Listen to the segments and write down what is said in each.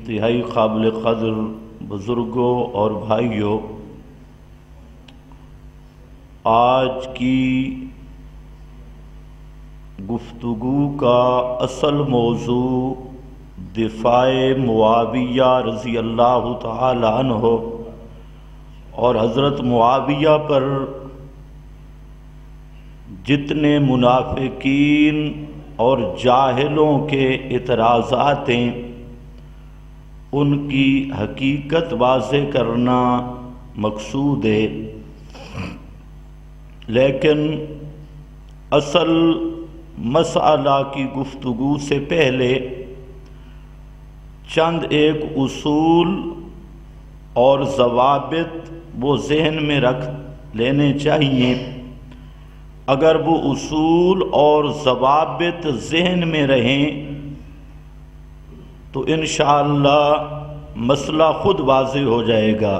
انتہائی قابل قدر بزرگوں اور بھائیوں، آج کی گفتگو کا اصل موضوع دفاع معاویہ رضی اللہ تعالی عنہ اور حضرت معاویہ پر جتنے منافقین اور جاہلوں کے اعتراضات ہیں ان کی حقیقت واضح کرنا مقصود ہے، لیکن اصل مسئلہ کی گفتگو سے پہلے چند ایک اصول اور ضوابط وہ ذہن میں رکھ لینے چاہیے۔ اگر وہ اصول اور ضوابط ذہن میں رہیں تو انشاءاللہ مسئلہ خود واضح ہو جائے گا۔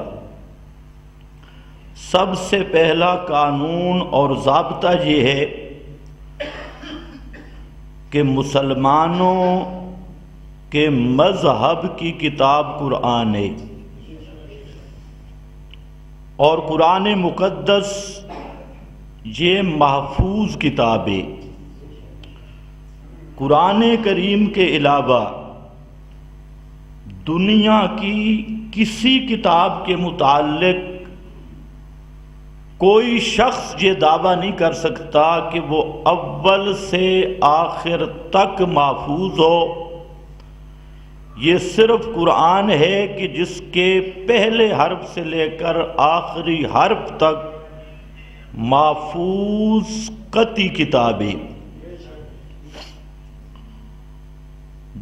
سب سے پہلا قانون اور ضابطہ یہ ہے کہ مسلمانوں کے مذہب کی کتاب قرآن ہے، اور قرآن مقدس یہ محفوظ کتاب ہے۔ قرآن کریم کے علاوہ دنیا کی کسی کتاب کے متعلق کوئی شخص یہ دعویٰ نہیں کر سکتا کہ وہ اول سے آخر تک محفوظ ہو۔ یہ صرف قرآن ہے کہ جس کے پہلے حرف سے لے کر آخری حرف تک محفوظ قطعی کتاب ہے۔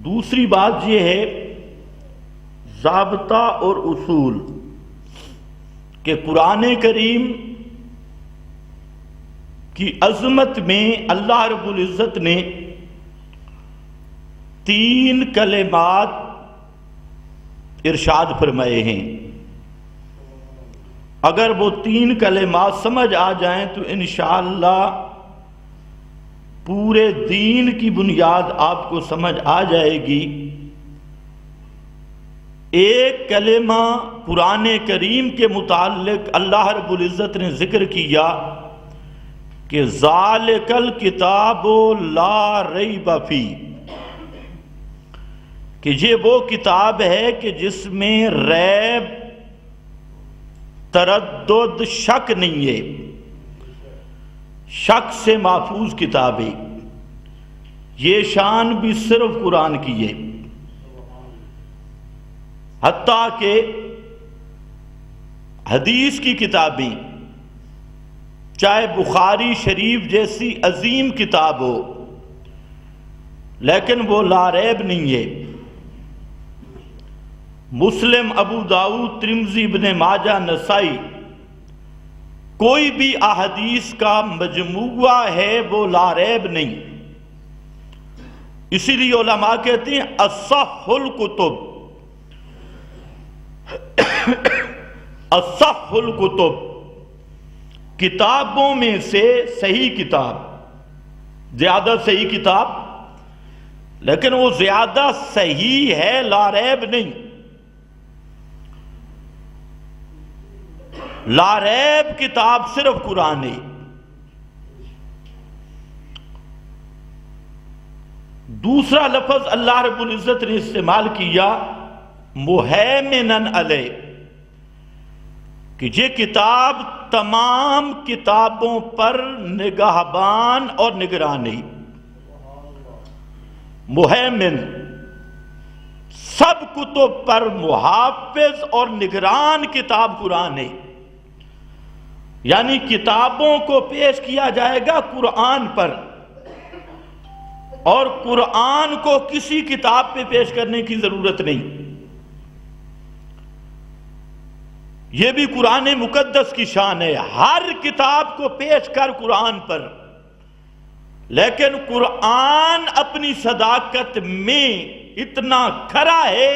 دوسری بات یہ ہے ضابطہ اور اصول کہ قرآن کریم کی عظمت میں اللہ رب العزت نے 3 کلمات ارشاد فرمائے ہیں۔ اگر وہ 3 کلمات سمجھ آ جائیں تو انشاءاللہ پورے دین کی بنیاد آپ کو سمجھ آ جائے گی۔ ایک کلمہ قرآن کریم کے متعلق اللہ رب العزت نے ذکر کیا کہ ذالک الکتاب لا ریب فیہ، کہ یہ وہ کتاب ہے کہ جس میں ریب، تردد، شک نہیں ہے، شک سے محفوظ کتاب ہے۔ یہ شان بھی صرف قرآن کی ہے، حتیٰ کہ حدیث کی کتابیں چاہے بخاری شریف جیسی عظیم کتاب ہو لیکن وہ لا ریب نہیں ہے۔ مسلم، ابو داؤد، ترمذی، ابن ماجہ، نسائی، کوئی بھی احادیث کا مجموعہ ہے وہ لا ریب نہیں۔ اسی لیے علماء کہتے ہیں اصح الکتب، اصح الکتب، کتابوں میں سے صحیح کتاب، زیادہ صحیح کتاب، لیکن وہ زیادہ صحیح ہے، لا ریب نہیں۔ لا ریب کتاب صرف قرآن ہے۔ دوسرا لفظ اللہ رب العزت نے استعمال کیا مہیمنن علیہ، کہ یہ کتاب تمام کتابوں پر نگہبان اور نگران ہے۔ مہیمن، سب کتب پر محافظ اور نگران کتاب قرآن ہے، یعنی کتابوں کو پیش کیا جائے گا قرآن پر، اور قرآن کو کسی کتاب پہ پیش کرنے کی ضرورت نہیں۔ یہ بھی قرآن مقدس کی شان ہے، ہر کتاب کو پیش کر قرآن پر، لیکن قرآن اپنی صداقت میں اتنا کھرا ہے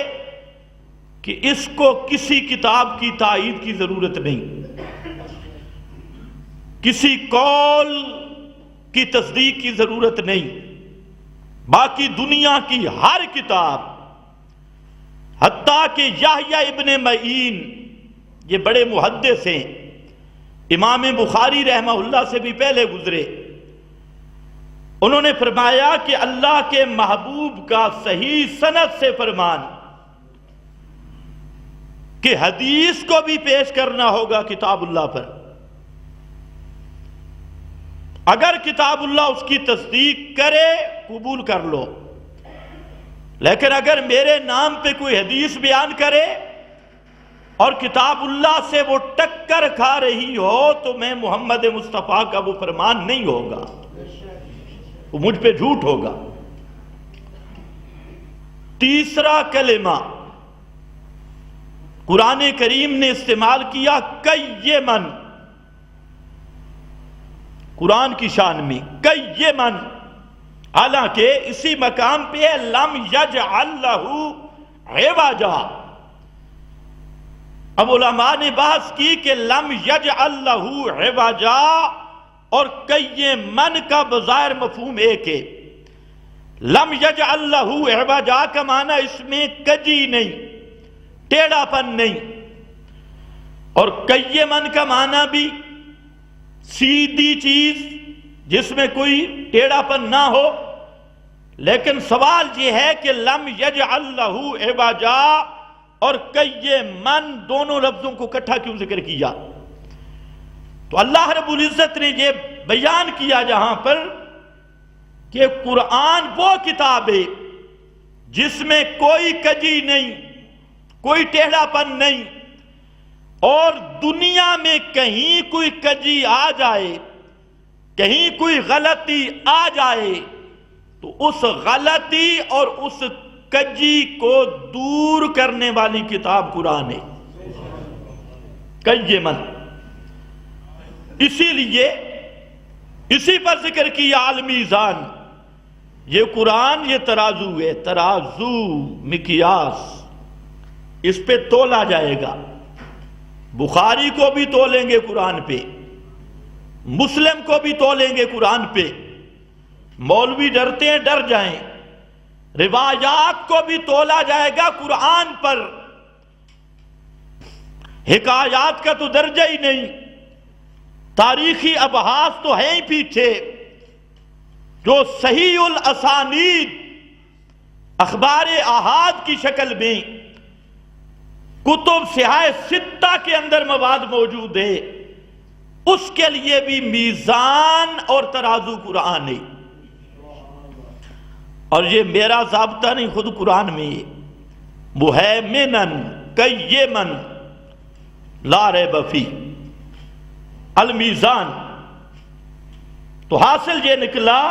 کہ اس کو کسی کتاب کی تائید کی ضرورت نہیں، کسی قول کی تصدیق کی ضرورت نہیں۔ باقی دنیا کی ہر کتاب حتیٰ کہ یحییٰ ابن معین، یہ بڑے محدث ہیں، امام بخاری رحمہ اللہ سے بھی پہلے گزرے، انہوں نے فرمایا کہ اللہ کے محبوب کا صحیح سند سے فرمان کہ حدیث کو بھی پیش کرنا ہوگا کتاب اللہ پر۔ اگر کتاب اللہ اس کی تصدیق کرے قبول کر لو، لیکن اگر میرے نام پہ کوئی حدیث بیان کرے اور کتاب اللہ سے وہ ٹکر کھا رہی ہو تو میں محمد مصطفیٰ کا وہ فرمان نہیں ہوگا، وہ مجھ پہ جھوٹ ہوگا۔ تیسرا کلمہ قرآن کریم نے استعمال کیا قیمن، قرآن کی شان میں قیمن، حالانکہ اسی مقام پہ لم یجعل لہ عوجا۔ اب علماء نے بحث کی کہ لم یجعل لہ عوجا اور قیمن کا بظاہر مفہوم ایک ہے۔ لم یجعل لہ عوجا کا معنی اس میں کجی نہیں، ٹیڑھا پن نہیں، اور قیمن کا معنی بھی سیدھی چیز جس میں کوئی ٹیڑھا پن نہ ہو۔ لیکن سوال یہ ہے کہ لم یجعل لہ عوجا اور قیمن دونوں لفظوں کو اکٹھا کیوں ذکر کیا؟ تو اللہ رب العزت نے یہ بیان کیا جہاں پر کہ قرآن وہ کتاب ہے جس میں کوئی کجی نہیں، کوئی ٹیڑھا پن نہیں، اور دنیا میں کہیں کوئی کجی آ جائے، کہیں کوئی غلطی آ جائے تو اس غلطی اور اس کجی کو دور کرنے والی کتاب قرآن ہے قیمن۔ اسی لیے اسی پر ذکر کیا المیزان، یہ قرآن یہ ترازو ہے، ترازو مقیاس، اس پہ تولا جائے گا۔ بخاری کو بھی تولیں گے قرآن پہ، مسلم کو بھی تولیں گے قرآن پہ۔ مولوی ڈرتے ہیں، ڈر جائیں، روایات کو بھی تولا جائے گا قرآن پر، حکایات کا تو درجہ ہی نہیں، تاریخی ابحاث تو ہیں ہی پیچھے، جو صحیح الاسانید اخبار احاد کی شکل میں کتب صحاح ستہ کے اندر مواد موجود ہے، اس کے لیے بھی میزان اور ترازو قرآن ہے۔ اور یہ میرا ضابطہ نہیں، خود قرآن میں مہیمنن قیمن لا ریب فیہ المیزان۔ تو حاصل یہ نکلا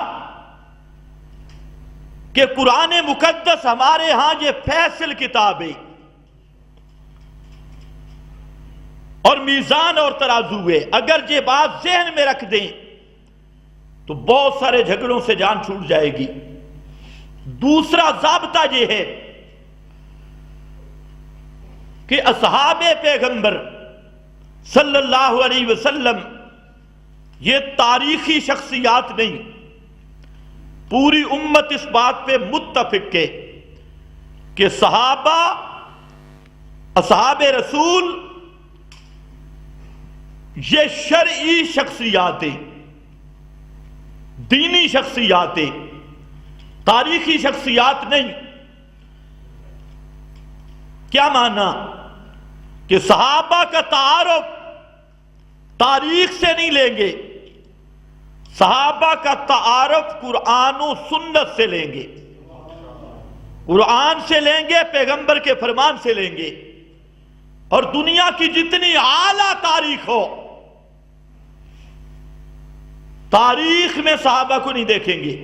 کہ قرآن مقدس ہمارے ہاں یہ فیصل کتاب ہے اور میزان اور ترازو ہے۔ اگر یہ بات ذہن میں رکھ دیں تو بہت سارے جھگڑوں سے جان چھوٹ جائے گی۔ دوسرا ضابطہ یہ ہے کہ اصحاب پیغمبر صلی اللہ علیہ وسلم یہ تاریخی شخصیات نہیں، پوری امت اس بات پہ متفق ہے کہ صحابہ اصحاب رسول یہ شرعی شخصیاتیں، دینی شخصیاتیں، تاریخی شخصیات نہیں۔ کیا معنی؟ کہ صحابہ کا تعارف تاریخ سے نہیں لیں گے، صحابہ کا تعارف قرآن و سنت سے لیں گے، قرآن سے لیں گے، پیغمبر کے فرمان سے لیں گے، اور دنیا کی جتنی اعلیٰ تاریخ ہو، تاریخ میں صحابہ کو نہیں دیکھیں گے،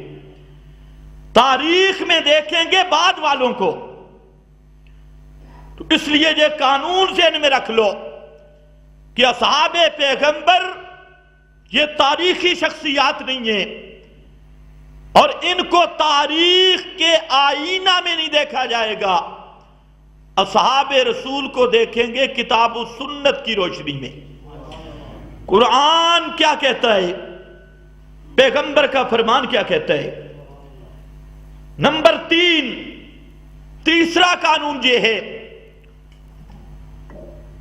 تاریخ میں دیکھیں گے بعد والوں کو۔ تو اس لیے یہ قانون ذہن میں رکھ لو کہ اصحاب پیغمبر یہ تاریخی شخصیات نہیں ہیں، اور ان کو تاریخ کے آئینہ میں نہیں دیکھا جائے گا، اصحاب رسول کو دیکھیں گے کتاب و سنت کی روشنی میں۔ قرآن کیا کہتا ہے، پیغمبر کا فرمان کیا کہتا ہے۔ نمبر 3، تیسرا قانون یہ ہے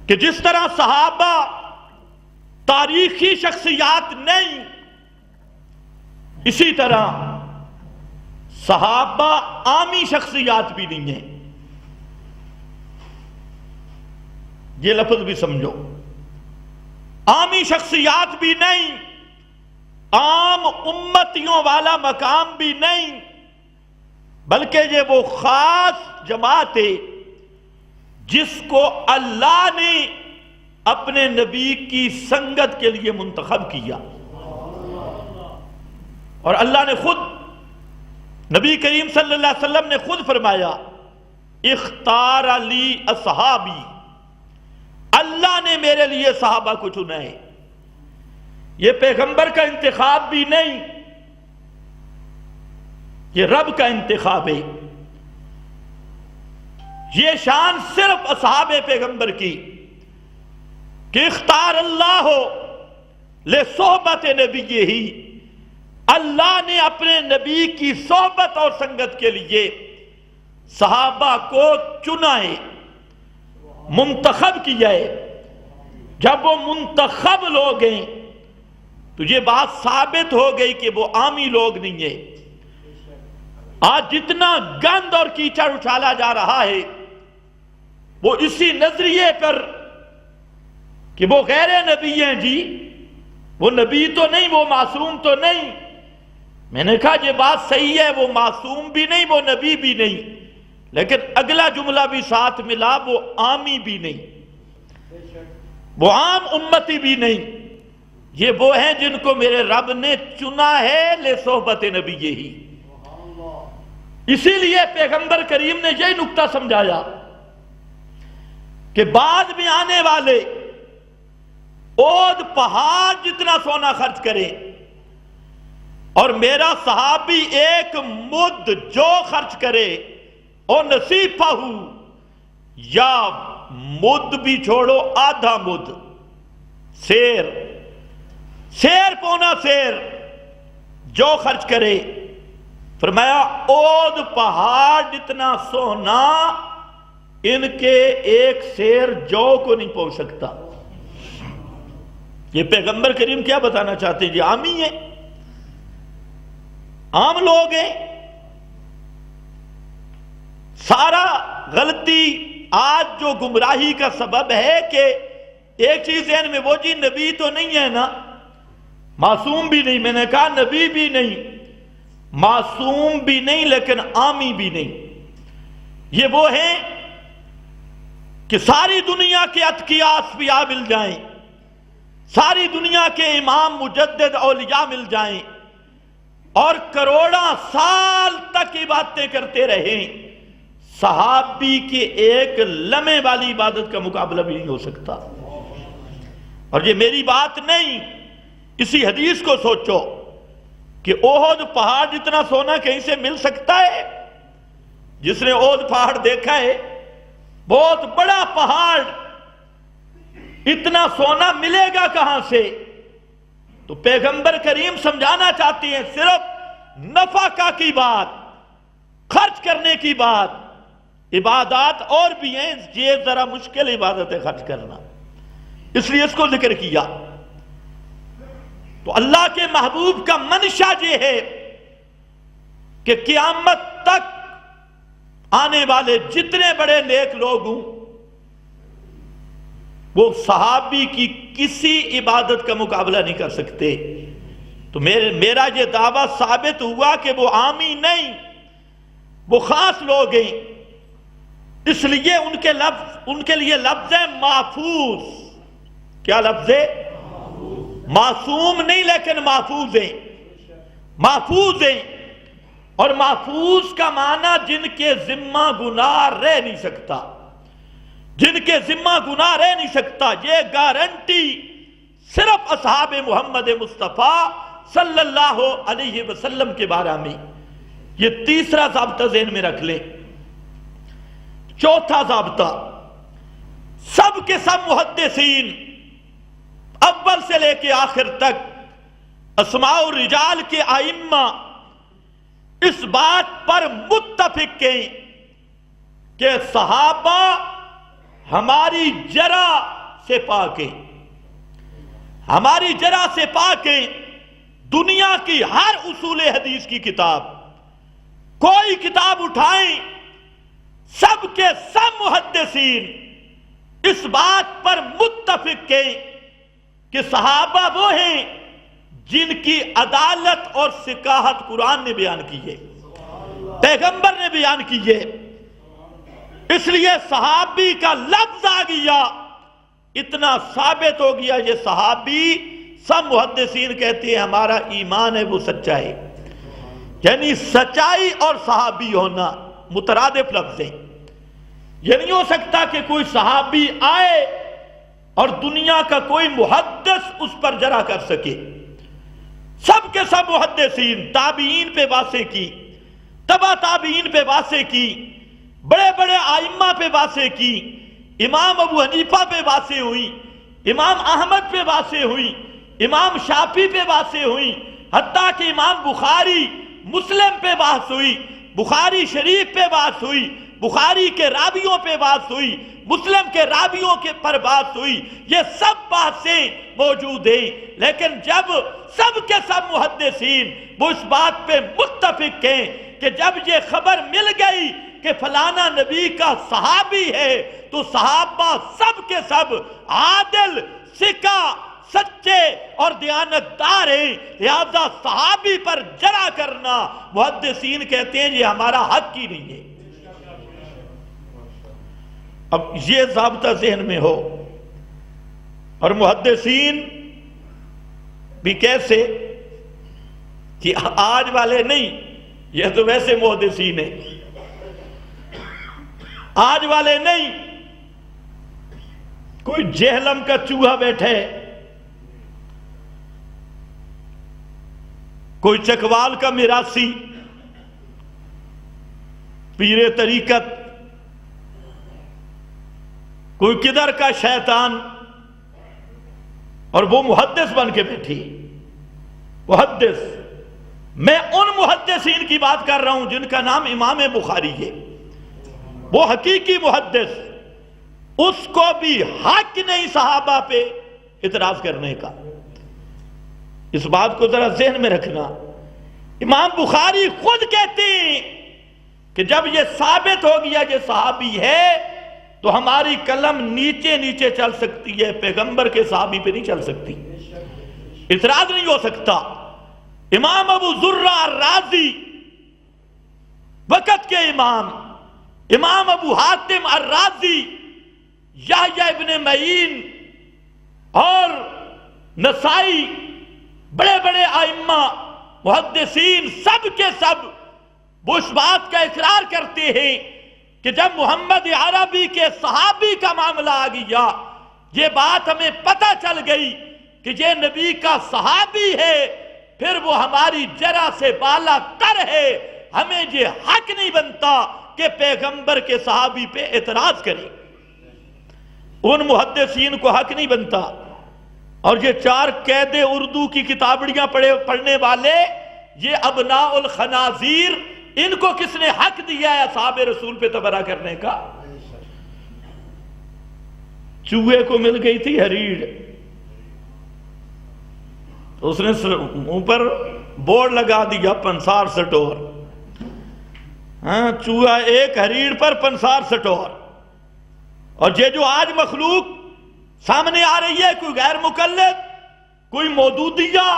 کہ جس طرح صحابہ تاریخی شخصیات نہیں، اسی طرح صحابہ عامی شخصیات بھی نہیں ہیں۔ یہ لفظ بھی سمجھو، عامی شخصیات بھی نہیں، عام امتیوں والا مقام بھی نہیں، بلکہ یہ وہ خاص جماعت ہے جس کو اللہ نے اپنے نبی کی سنگت کے لیے منتخب کیا۔ اور اللہ نے خود، نبی کریم صلی اللہ علیہ وسلم نے خود فرمایا اختار لی اصحابی، اللہ نے میرے لیے صحابہ کو چنا ہے۔ یہ پیغمبر کا انتخاب بھی نہیں، یہ رب کا انتخاب ہے۔ یہ شان صرف اصحاب پیغمبر کی کہ اختار اللہ لصحبت نبی ہی، اللہ نے اپنے نبی کی صحبت اور سنگت کے لیے صحابہ کو چنا ہے، منتخب کیا ہے۔ جب وہ منتخب لوگ ہیں تو یہ بات ثابت ہو گئی کہ وہ عامی لوگ نہیں ہیں۔ آج جتنا گند اور کیچڑ اچھالا جا رہا ہے وہ اسی نظریے پر کہ وہ غیر نبی ہیں، جی وہ نبی تو نہیں، وہ معصوم تو نہیں۔ میں نے کہا یہ بات صحیح ہے، وہ معصوم بھی نہیں، وہ نبی بھی نہیں، لیکن اگلا جملہ بھی ساتھ ملا، وہ عامی بھی نہیں، وہ عام امتی بھی نہیں۔ یہ وہ ہیں جن کو میرے رب نے چنا ہے لصحبت نبی ہی۔ اسی لیے پیغمبر کریم نے یہی نکتہ سمجھایا کہ بعد میں آنے والے اود پہاڑ جتنا سونا خرچ کرے اور میرا صحابی ایک مد جو خرچ کرے اور نصیب ہو، یا مد بھی چھوڑو، آدھا مد، سیر پونا سیر جو خرچ کرے، فرمایا اود پہاڑ جتنا سونا ان کے ایک سیر جو کو نہیں پہنچ سکتا۔ یہ پیغمبر کریم کیا بتانا چاہتے ہیں؟ یہ عامی ہیں، عام لوگ ہیں۔ سارا غلطی آج جو گمراہی کا سبب ہے کہ ایک چیز ذہن میں، وہ جی نبی تو نہیں ہے نا، معصوم بھی نہیں۔ میں نے کہا نبی بھی نہیں، معصوم بھی نہیں، لیکن عامی بھی نہیں۔ یہ وہ ہیں کہ ساری دنیا کے اتقیاء اصفیاء مل جائیں، ساری دنیا کے امام مجدد اولیاء مل جائیں اور کروڑاں سال تک عبادتیں کرتے رہیں، صحابی کے ایک لمحے والی عبادت کا مقابلہ بھی نہیں ہو سکتا۔ اور یہ میری بات نہیں، اسی حدیث کو سوچو کہ احد پہاڑ جتنا سونا کہیں سے مل سکتا ہے؟ جس نے احد پہاڑ دیکھا ہے، بہت بڑا پہاڑ، اتنا سونا ملے گا کہاں سے؟ تو پیغمبر کریم سمجھانا چاہتے ہیں صرف نفقہ کی بات، خرچ کرنے کی بات۔ عبادات اور بھی ہیں، یہ ذرا مشکل عبادت ہے خرچ کرنا، اس لیے اس کو ذکر کیا۔ تو اللہ کے محبوب کا منشا یہ ہے کہ قیامت تک آنے والے جتنے بڑے نیک لوگ ہوں وہ صحابی کی کسی عبادت کا مقابلہ نہیں کر سکتے۔ تو میرا یہ دعویٰ ثابت ہوا کہ وہ عامی نہیں، وہ خاص لوگ ہیں۔ اس لیے ان کے لیے لفظ ہے محفوظ۔ کیا لفظ ہے؟ معصوم نہیں، لیکن محفوظ ہیں، محفوظ ہیں۔ اور محفوظ کا معنی جن کے ذمہ گناہ رہ نہیں سکتا، جن کے ذمہ گناہ رہ نہیں سکتا۔ یہ گارنٹی صرف اصحاب محمد مصطفیٰ صلی اللہ علیہ وسلم کے بارے میں۔ یہ تیسرا ضابطہ ذہن میں رکھ لیں۔ چوتھا ضابطہ، سب کے سب محدثین اول سے لے کے آخر تک، اسماء الرجال کے ائمہ اس بات پر متفق ہیں کہ صحابہ ہماری جرح سے پاک ہیں، ہماری جرح سے پاک ہیں۔ دنیا کی ہر اصول حدیث کی کتاب، کوئی کتاب اٹھائیں، سب کے سب محدثین اس بات پر متفق ہیں کہ صحابہ وہ ہیں جن کی عدالت اور ثقاہت قرآن نے بیان کی ہے، پیغمبر نے بیان کی ہے۔ اس لیے صحابی کا لفظ آ گیا، اتنا ثابت ہو گیا یہ صحابی، سب محدثین کہتے ہیں ہمارا ایمان ہے وہ سچا ہے۔ یعنی سچائی اور صحابی ہونا مترادف لفظ ہیں۔ یہ نہیں ہو سکتا کہ کوئی صحابی آئے اور دنیا کا کوئی محدث اس پر جرح کر سکے۔ سب کے سب محدثین تابعین پہ باتیں کی، تبع تابعین پہ باتیں کی، بڑے بڑے ائمہ پہ باتیں کی، امام ابو حنیفہ پہ باتیں ہوئی، امام احمد پہ باتیں ہوئی، امام شافعی پہ باتیں ہوئی، حتیٰ کہ امام بخاری مسلم پہ بحث ہوئی، بخاری شریف پہ بحث ہوئی، بخاری کے راویوں پہ بحث ہوئی، مسلم کے راویوں کے پر بحث ہوئی۔ یہ سب بحثیں موجود ہیں، لیکن جب سب کے سب محدثین وہ اس بات پہ متفق ہیں کہ جب یہ خبر مل گئی کہ فلانا نبی کا صحابی ہے تو صحابہ سب کے سب عادل، ثقہ، سچے اور دیانتدار ہیں، لہذا صحابی پر جرح کرنا محدثین کہتے ہیں یہ ہمارا حق ہی نہیں ہے۔ اب یہ ضابطہ ذہن میں ہو، اور محدثین بھی کیسے کہ آج والے نہیں، یہ تو ویسے محدثین ہیں، آج والے نہیں، کوئی جہلم کا چوہا بیٹھے، کوئی چکوال کا میراثی، پیر طریقت، کوئی کدھر کا شیطان، اور وہ محدث بن کے بیٹھی۔ محدث، میں ان محدثین کی بات کر رہا ہوں جن کا نام امام بخاری ہے، وہ حقیقی محدث، اس کو بھی حق نہیں صحابہ پہ اعتراض کرنے کا۔ اس بات کو ذرا ذہن میں رکھنا۔ امام بخاری خود کہتے ہیں کہ جب یہ ثابت ہو گیا یہ صحابی ہے تو ہماری قلم نیچے نیچے چل سکتی ہے، پیغمبر کے صحابی پہ نہیں چل سکتی، اعتراض نہیں ہو سکتا۔ امام ابو زرع الرازی وقت کے امام، امام ابو حاتم الرازی، یحییٰ ابن معین اور نسائی، بڑے بڑے ائمہ محدثین سب کے سب وہ اس بات کا اقرار کرتے ہیں کہ جب محمد عربی کے صحابی کا معاملہ آ گیا، یہ بات ہمیں پتہ چل گئی کہ یہ نبی کا صحابی ہے، پھر وہ ہماری جرح سے بالا تر ہے، ہمیں یہ حق نہیں بنتا کہ پیغمبر کے صحابی پہ اعتراض کرے۔ ان محدثین کو حق نہیں بنتا۔ اور یہ چار قید اردو کی کتابڑیاں پڑھنے والے، یہ ابناء الخنازیر، ان کو کس نے حق دیا ہے اصحاب رسول پہ تبرہ کرنے کا؟ چوہے کو مل گئی تھی ہریڑ، اس نے اوپر بورڈ لگا دیا پنسار سٹور، چوہا ایک ہریڑ پر پنسار سٹور۔ اور یہ جو آج مخلوق سامنے آ رہی ہے، کوئی غیر مقلد، کوئی مودودیہ،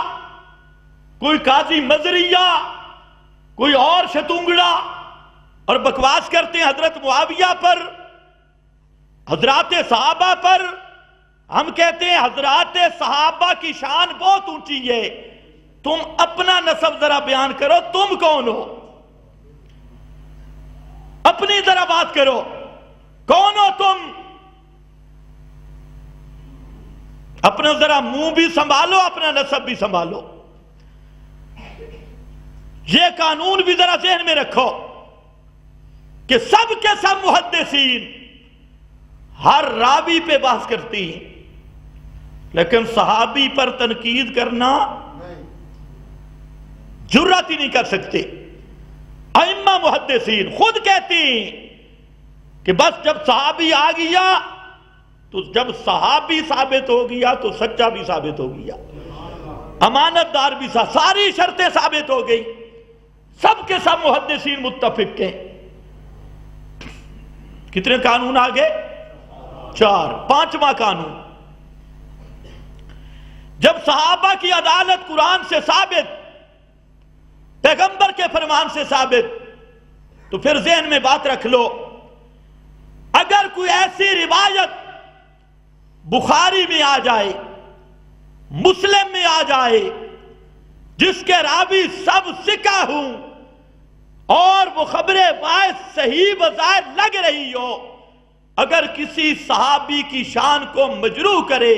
کوئی قاضی مزریہ، کوئی اور شتونگڑا، اور بکواس کرتے ہیں حضرت معاویہ پر، حضرات صحابہ پر۔ ہم کہتے ہیں حضرات صحابہ کی شان بہت اونچی ہے، تم اپنا نسب ذرا بیان کرو، تم کون ہو؟ اپنی ذرا بات کرو، کون ہو تم؟ اپنا ذرا منہ بھی سنبھالو، اپنا نسب بھی سنبھالو۔ یہ قانون بھی ذرا ذہن میں رکھو کہ سب کے سب محدثین ہر راوی پہ بحث کرتی ہیں، لیکن صحابی پر تنقید کرنا جرات ہی نہیں کر سکتے۔ ائمہ محدثین خود کہتے ہیں کہ بس جب صحابی آ گیا تو جب صحابی ثابت ہو گیا تو سچا بھی ثابت ہو گیا، امانت دار بھی ساری شرطیں ثابت ہو گئی، سب کے سب محدثین متفق ہیں۔ کتنے قانون آگے؟ 4۔ 5واں قانون، جب صحابہ کی عدالت قرآن سے ثابت، پیغمبر کے فرمان سے ثابت، تو پھر ذہن میں بات رکھ لو، اگر کوئی ایسی روایت بخاری میں آ جائے، مسلم میں آ جائے، جس کے راوی سب ثقہ ہوں اور وہ خبر باعث صحیح بظاہر لگ رہی ہو، اگر کسی صحابی کی شان کو مجروح کرے،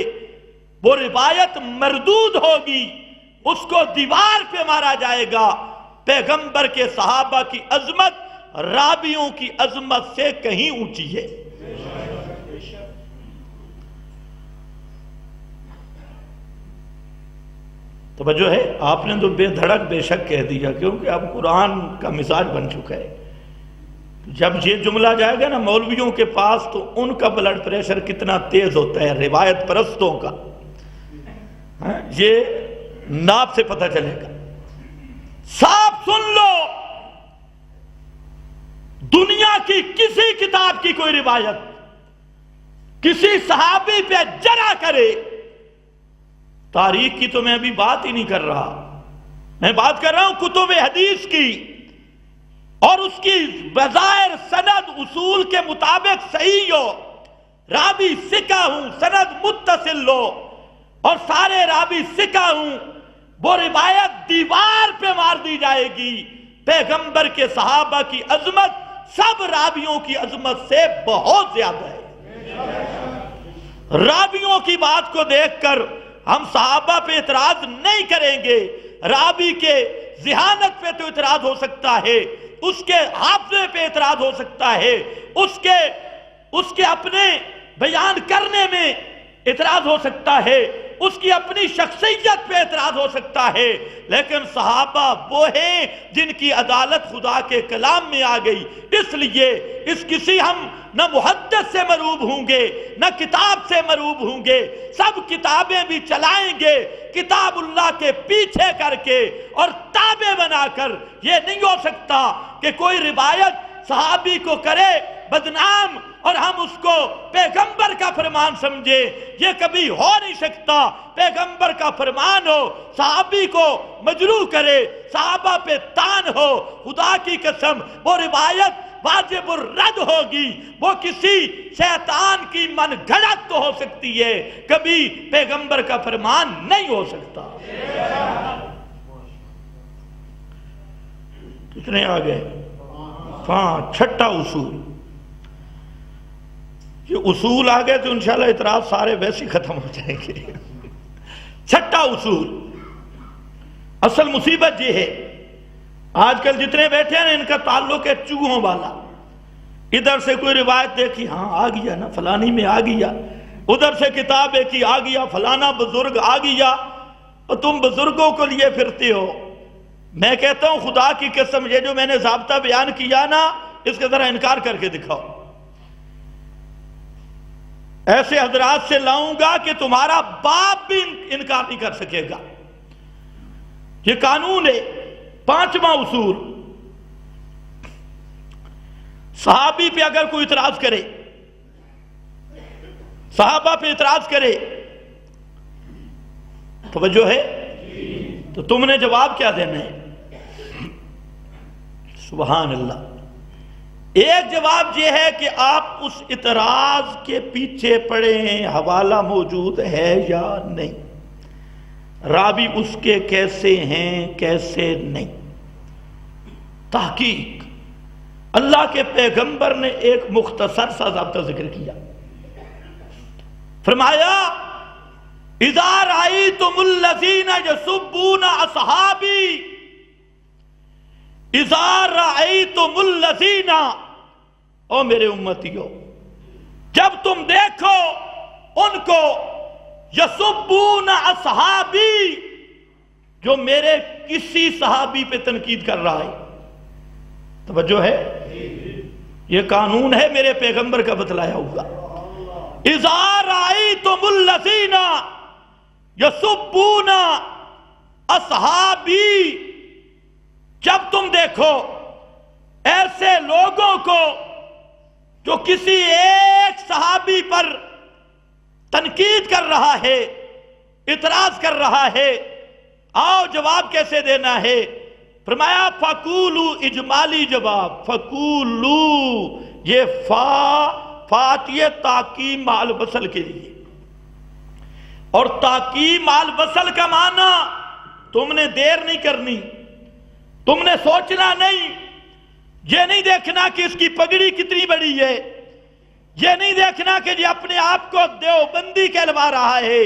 وہ روایت مردود ہوگی، اس کو دیوار پہ مارا جائے گا۔ پیغمبر کے صحابہ کی عظمت راویوں کی عظمت سے کہیں اونچی ہے۔ توجہ ہے؟ آپ نے تو بے دھڑک بے شک کہہ دیا، کیونکہ اب قرآن کا مزاج بن چکا ہے۔ جب یہ جملہ جائے گا نا مولویوں کے پاس، تو ان کا بلڈ پریشر کتنا تیز ہوتا ہے، روایت پرستوں کا، یہ ناپ سے پتہ چلے گا۔ صاف سن لو، دنیا کی کسی کتاب کی کوئی روایت کسی صحابی پہ جرح کرے، تاریخ کی تو میں ابھی بات ہی نہیں کر رہا، میں بات کر رہا ہوں کتب حدیث کی، اور اس کی بظاہر سند اصول کے مطابق صحیح ہو، راوی ثقہ ہوں، سند متصل ہو، اور سارے راوی ثقہ ہوں، وہ روایت دیوار پہ مار دی جائے گی۔ پیغمبر کے صحابہ کی عظمت سب راویوں کی عظمت سے بہت زیادہ ہے۔ راویوں کی بات کو دیکھ کر ہم صحابہ پہ اعتراض نہیں کریں گے۔ راوی کے ذہانت پہ تو اعتراض ہو سکتا ہے، اس کے حافظے پہ اعتراض ہو سکتا ہے، اس کے اپنے بیان کرنے میں اعتراض ہو سکتا ہے، اس کی اپنی شخصیت پہ اعتراض ہو سکتا ہے، لیکن صحابہ وہ ہیں جن کی عدالت خدا کے کلام میں آ گئی۔ اس لیے ہم نہ محدث سے مروب ہوں گے، نہ کتاب سے مروب ہوں گے، سب کتابیں بھی چلائیں گے کتاب اللہ کے پیچھے کر کے اور تابع بنا کر۔ یہ نہیں ہو سکتا کہ کوئی روایت صحابی کو کرے بدنام اور ہم اس کو پیغمبر کا فرمان سمجھے، یہ کبھی ہو نہیں سکتا۔ پیغمبر کا فرمان ہو، صحابی کو مجروح کرے، صحابہ پہ تان ہو، خدا کی قسم وہ روایت واجب الرد ہوگی، وہ کسی شیطان کی من گھڑت تو ہو سکتی ہے، کبھی پیغمبر کا فرمان نہیں ہو سکتا۔ کتنے آگئے؟ 5۔ 6واں اصول، یہ اصول آگئے تو انشاءاللہ اعتراض سارے ویسے ہی ختم ہو جائیں گے۔ 6واں اصول، اصل مصیبت یہ ہے، آج کل جتنے بیٹھے ہیں ان کا تعلق ہے چوہوں والا۔ ادھر سے کوئی روایت دیکھی، ہاں آ گیا نا فلانی میں آ گیا، ادھر سے کتاب دیکھی آ گیا فلانا بزرگ آ گیا، اور تم بزرگوں کو لیے پھرتے ہو۔ میں کہتا ہوں خدا کی قسم، یہ جو میں نے ضابطہ بیان کیا نا، اس کا ذرا انکار کر کے دکھاؤ۔ ایسے حضرات سے لاؤں گا کہ تمہارا باپ بھی انکار نہیں کر سکے گا۔ یہ قانون ہے۔ 5واں اصول، صحابی پہ اگر کوئی اعتراض کرے، صحابہ پہ اعتراض کرے، توجہ ہے، تو تم نے جواب کیا دینا ہے؟ سبحان اللہ۔ ایک جواب یہ ہے کہ آپ اس اعتراض کے پیچھے پڑے ہیں، حوالہ موجود ہے یا نہیں، راوی اس کے کیسے ہیں کیسے نہیں۔ تحقیق، اللہ کے پیغمبر نے ایک مختصر سا ضابطہ ذکر کیا، فرمایا اذا رأیتم الذین یسبون اصحابی، اذا رأیتم الذین، او میرے امتیو، جب تم دیکھو ان کو یسبون اصحابی، جو میرے کسی صحابی پہ تنقید کر رہا ہے، توجہ ہے، یہ قانون ہے میرے پیغمبر کا بتلایا ہوا. اذا رأیتم الذین یسبون اصحابی، جب تم دیکھو ایسے لوگوں کو جو کسی ایک صحابی پر تنقید کر رہا ہے، اعتراض کر رہا ہے، آؤ جواب کیسے دینا ہے. فرمایا فقولو، اجمالی جواب. فقولو، یہ فاتیہ تاکید مع الوصل کے لیے، اور تاکید مع الوصل کا معنی تم نے دیر نہیں کرنی، تم نے سوچنا نہیں، یہ نہیں دیکھنا کہ اس کی پگڑی کتنی بڑی ہے، یہ نہیں دیکھنا کہ یہ اپنے آپ کو دیوبندی کہلوا رہا ہے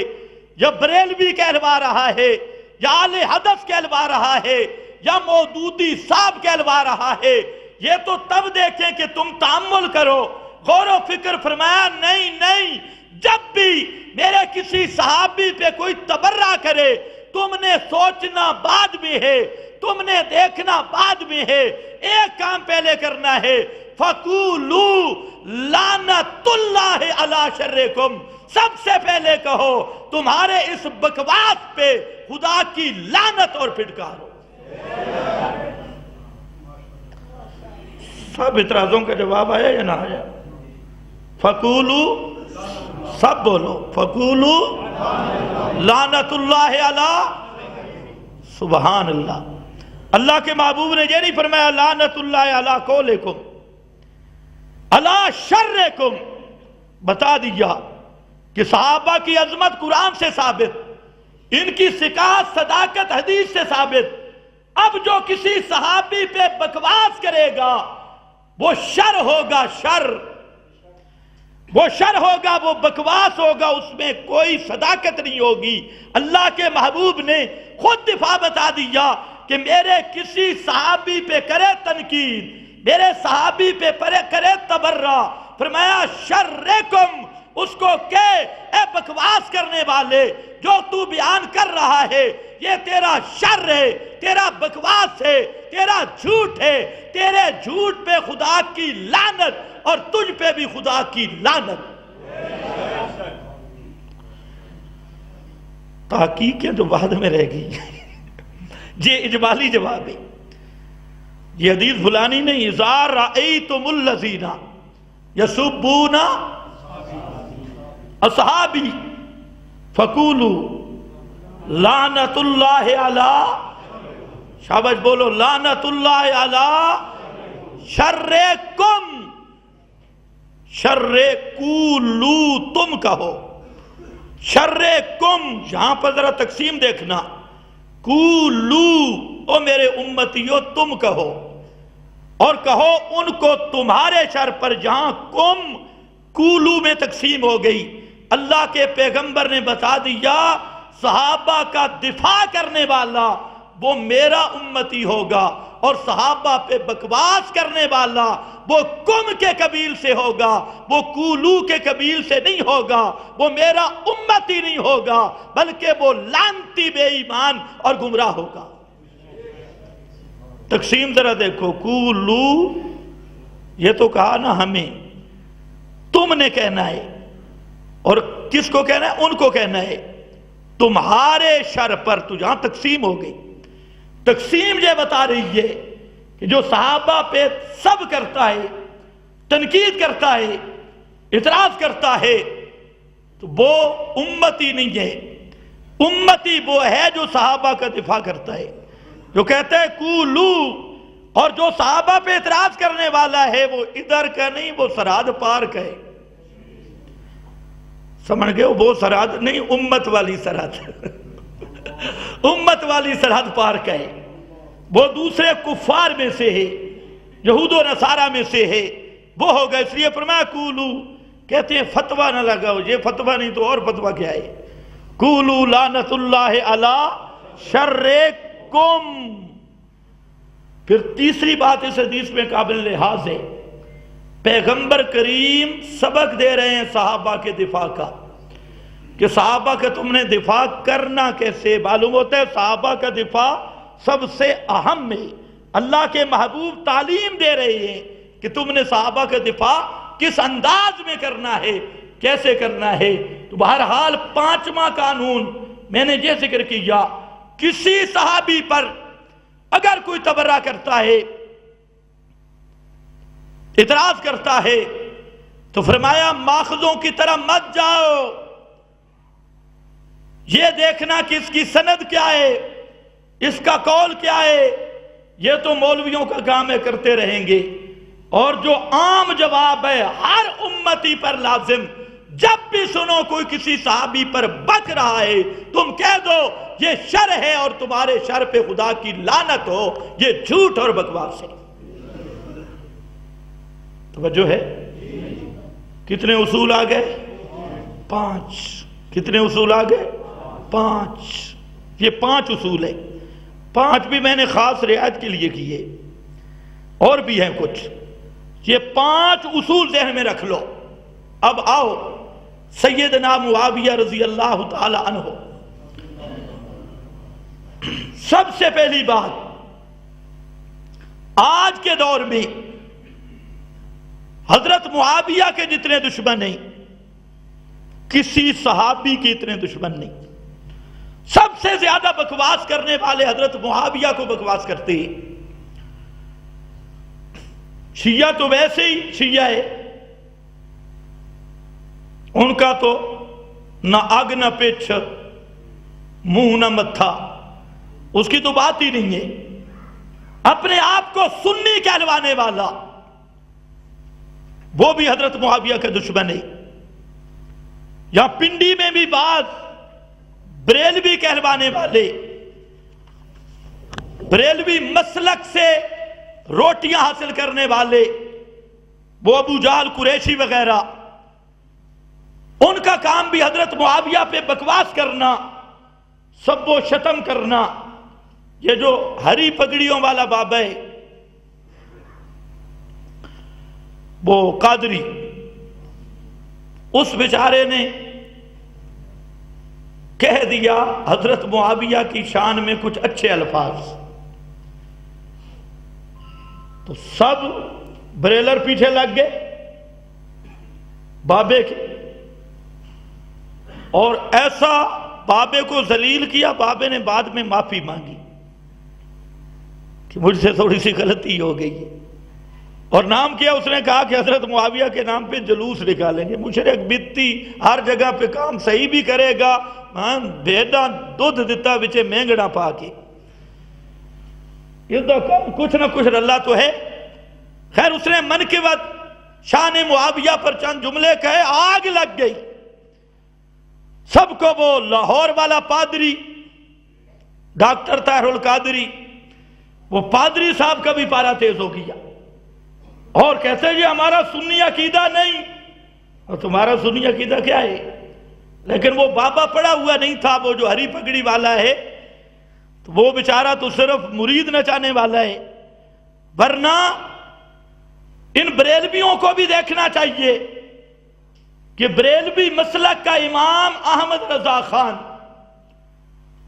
یا بریلوی کہلوا رہا ہے یا اہل حدیث کہلوا رہا ہے یا مودودی صاحب کہلوا رہا ہے. یہ تو تب دیکھیں کہ تم تأمل کرو، غور و فکر. فرمایا نہیں، جب بھی میرے کسی صحابی پہ کوئی تبرہ کرے، تم نے سوچنا بعد میں ہے، تم نے دیکھنا بعد میں ہے. ایک کام پہلے کرنا ہے، فَقُولُوا لَعْنَةُ اللَّهِ عَلَىٰ شَرِّكُمْ. سب سے پہلے کہو تمہارے اس بکواس پہ خدا کی لعنت اور پھٹکار ہو. سب اعتراضوں کا جواب آیا یا نہ آیا؟ فَقُولُوا، سب بولو، فَقُولُوا لَعْنَةُ اللَّهِ عَلَىٰ. سبحان اللہ. اللہ کے محبوب نے یہ نہیں فرمایا لعنت اللہ علی قولکم علی شرکم. بتا دیا کہ صحابہ کی عظمت قرآن سے ثابت، ان کی ثقات صداقت حدیث سے ثابت. اب جو کسی صحابی پہ بکواس کرے گا وہ شر ہوگا، وہ شر ہوگا، وہ بکواس ہوگا، اس میں کوئی صداقت نہیں ہوگی. اللہ کے محبوب نے خود دفاع بتا دیا کہ میرے کسی صحابی پہ کرے تنقید، میرے صحابی پہ کرے تبرہ، فرمایا شرکم. اس کو کہ اے بکواس کرنے والے، جو تو بیان کر رہا ہے یہ تیرا شر ہے، تیرا بکواس ہے، تیرا جھوٹ ہے، تیرے جھوٹ پہ خدا کی لعنت اور تجھ پہ بھی خدا کی لعنت. تحقیقیں تو بعد میں رہ گئی. یہ اجمالی جواب ہے، یہ حدیث بھلانی نہیں. اذا رأیتم الذین یسبون اصحابی فقولوا لعنت اللہ علی، شاباش بولو، لعنت اللہ علی شرکم. شرکولو تم کہو، شرکم. یہاں پر ذرا تقسیم دیکھنا. کولو، او میرے امتیو تم کہو، اور کہو ان کو تمہارے شر پر. جہاں کم کولو میں تقسیم ہو گئی. اللہ کے پیغمبر نے بتا دیا صحابہ کا دفاع کرنے والا وہ میرا امتی ہوگا، اور صحابہ پہ بکواس کرنے والا وہ کم کے قبیل سے ہوگا، وہ کولو کے قبیل سے نہیں ہوگا، وہ میرا امتی نہیں ہوگا، بلکہ وہ لعنتی بے ایمان اور گمراہ ہوگا. تقسیم ذرا دیکھو. کولو یہ تو کہا نا ہمیں، تم نے کہنا ہے، اور کس کو کہنا ہے؟ ان کو کہنا ہے تمہارے شر پر. تو جہاں تقسیم ہو گئی، تقسیم یہ بتا رہی ہے کہ جو صحابہ پہ سب کرتا ہے، تنقید کرتا ہے، اعتراض کرتا ہے، تو وہ امتی نہیں ہے. امتی وہ ہے جو صحابہ کا دفاع کرتا ہے، جو کہتا ہے کولو. اور جو صحابہ پہ اعتراض کرنے والا ہے وہ ادھر کا نہیں، وہ سرحد پار کا ہے. سمجھ گئے؟ وہ سرحد نہیں، امت والی سرحد. امت والی سرحد پار کا ہے. وہ دوسرے کفار میں سے ہے، یہود و نصارہ میں سے ہے، وہ ہوگا. اس لیے فرمایا کولو. کہتے ہیں فتویٰ نہ لگاؤ. یہ فتویٰ نہیں تو اور فتویٰ کیا ہے؟ کولو لعنت اللہ علی شرکم. پھر تیسری بات اس حدیث میں قابل لحاظ ہے، پیغمبر کریم سبق دے رہے ہیں صحابہ کے دفاع کا، کہ صحابہ کا تم نے دفاع کرنا کیسے. معلوم ہوتا ہے صحابہ کا دفاع سب سے اہم ہے. اللہ کے محبوب تعلیم دے رہے ہیں کہ تم نے صحابہ کا دفاع کس انداز میں کرنا ہے، کیسے کرنا ہے۔ تو بہرحال پانچواں قانون میں نے یہ ذکر کیا، کسی صحابی پر اگر کوئی تبرہ کرتا ہے، اعتراض کرتا ہے، تو فرمایا ماخذوں کی طرح مت جاؤ، یہ دیکھنا کہ اس کی سند کیا ہے، اس کا قول کیا ہے، یہ تو مولویوں کا کام ہے، کرتے رہیں گے۔ اور جو عام جواب ہے ہر امتی پر لازم، جب بھی سنو کوئی کسی صحابی پر بک رہا ہے تم کہہ دو یہ شر ہے اور تمہارے شر پہ خدا کی لعنت ہو، یہ جھوٹ اور بکواس ہے۔ توجہ ہے؟ کتنے اصول آ گئے؟ 5۔ کتنے اصول آ گئے؟ 5۔ یہ 5 اصول ہے، 5 بھی میں نے خاص رعایت کے لیے کیے، اور بھی ہیں کچھ۔ یہ 5 اصول ذہن میں رکھ لو۔ اب آؤ سیدنا معاویہ رضی اللہ تعالی عنہ، سب سے پہلی بات، آج کے دور میں حضرت معاویہ کے جتنے دشمن ہیں کسی صحابی کے اتنے دشمن نہیں۔ سب سے زیادہ بکواس کرنے والے حضرت معاویہ کو بکواس کرتے ہیں۔ شیعہ تو ویسے ہی شیعہ ہے، ان کا تو نہ آگ نہ پیچھ، منہ نہ متھا، اس کی تو بات ہی نہیں ہے۔ اپنے آپ کو سنی کہلوانے والا وہ بھی حضرت معاویہ کا دشمن ہے۔ یا پنڈی میں بھی بعض بریلوی کہلوانے والے، بریلوی مسلک سے روٹیاں حاصل کرنے والے، وہ ابو جہل قریشی وغیرہ، ان کا کام بھی حضرت معاویہ پہ بکواس کرنا، سب و شتم کرنا۔ یہ جو ہری پگڑیوں والا بابا ہے، وہ قادری، اس بیچارے نے کہہ دیا حضرت معاویہ کی شان میں کچھ اچھے الفاظ، تو سب بریلر پیچھے لگ گئے بابے کے، اور ایسا بابے کو ذلیل کیا۔ بابے نے بعد میں معافی مانگی کہ مجھ سے تھوڑی سی غلطی ہو گئی ہے، اور نام کیا، اس نے کہا کہ حضرت معاویہ کے نام پہ جلوس نکالیں گے۔ مشرک بدتی ہر جگہ پہ کام صحیح بھی کرے گا، بھیڑا دودھ دیتا بچے مینگڑا پا کے، یہ تو کچھ نہ کچھ اللہ تو ہے۔ خیر اس نے منقبت شان معاویہ پر چند جملے کہے، آگ لگ گئی سب کو۔ وہ لاہور والا پادری ڈاکٹر طاہر القادری، وہ پادری صاحب کا بھی پارا تیز ہو گیا، اور کہتے ہیں یہ ہمارا سنی عقیدہ نہیں۔ اور تمہارا سنی عقیدہ کیا ہے؟ لیکن وہ بابا پڑا ہوا نہیں تھا، وہ جو ہری پگڑی والا ہے تو وہ بیچارہ تو صرف مرید نچانے والا ہے۔ ورنہ ان بریلویوں کو بھی دیکھنا چاہیے کہ بریلوی مسلک کا امام احمد رضا خان،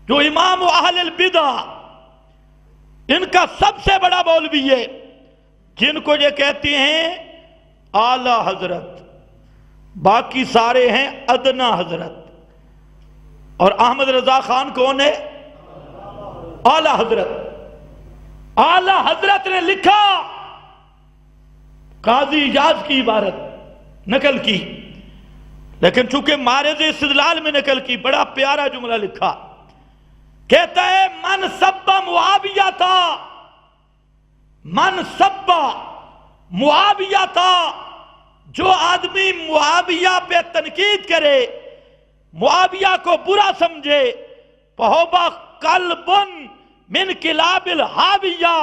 جو امام اہل البدع، ان کا سب سے بڑا مولوی ہے، جن کو یہ کہتے ہیں اعلی حضرت، باقی سارے ہیں ادنا حضرت، اور احمد رضا خان کون ہے؟ اعلی حضرت۔ اعلی حضرت نے لکھا، قاضی اجاز کی عبارت نقل کی، لیکن چونکہ معرض استدلال میں نقل کی، بڑا پیارا جملہ لکھا، کہتا ہے من سب معاویہ تھا، من سب معاویہ تھا، جو آدمی معاویہ پہ تنقید کرے، معاویہ کو برا سمجھے، فہو قلب من کلاب الحاویہ،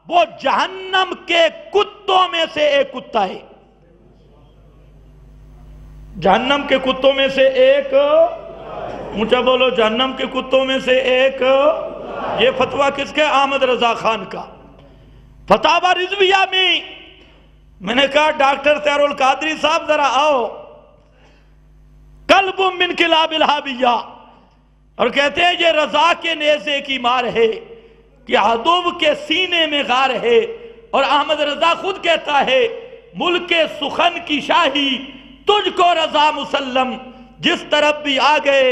وہ جہنم کے کتوں میں سے ایک کتا ہے۔ جہنم کے کتوں میں سے ایک، اونچا بولو، جہنم کے کتوں میں سے ایک۔ یہ فتویٰ کس کے؟ احمد رضا خان کا۔ فتاوی رضویہ میں نے کہا ڈاکٹر طاہر القادری صاحب ذرا آؤ، قلب من کلاب الحاویہ، اور کہتے ہیں یہ رضا کے نیزے کی مار ہے کہ عدو کے سینے میں غار ہے، اور احمد رضا خود کہتا ہے ملک سخن کی شاہی تجھ کو رضا مسلم، جس طرف بھی آ گئے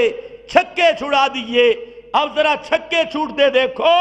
چھکے چھڑا دیے۔ اب ذرا چھکے چھوٹ دے دیکھو۔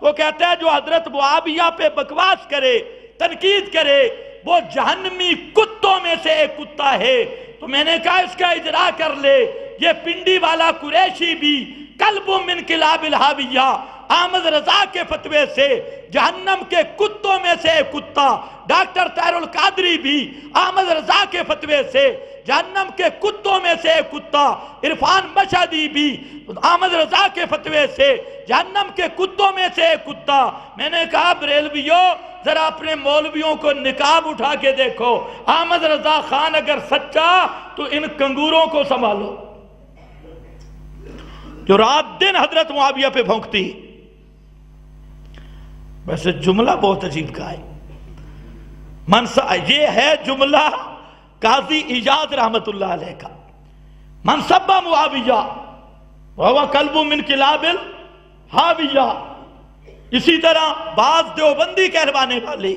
وہ کہتا ہے جو حضرت معاویہ پہ بکواس کرے، تنقید کرے، وہ جہنمی کتوں میں سے ایک کتا ہے۔ تو میں نے کہا اس کا اجرا کر لے، یہ پنڈی والا قریشی بھی کلب من کلاب الحاویہ، احمد رضا کے فتوے سے جہنم کے کتوں میں سے ایک کتا، ڈاکٹر طاہر القادری بھی احمد رضا کے فتوے سے جہنم کے کتوں میں سے ایک کتا، عرفان مشہدی بھی احمد رضا کے فتوے سے جہنم کے کتوں میں سے ایک کتا۔ میں نے کہا بریلویو ذرا اپنے مولویوں کو نقاب اٹھا کے دیکھو، احمد رضا خان اگر سچا تو ان کنگوروں کو سنبھالو جو رات دن حضرت معاویہ پہ بھونکتی۔ ویسے جملہ بہت عجیب کا ہے، یہ ہے جملہ قاضی ایجاد رحمت اللہ علیہ کا، من سب معاویہ وہو کلب من کلاب الحاویہ۔ اسی طرح بعض دیوبندی کہلوانے والے،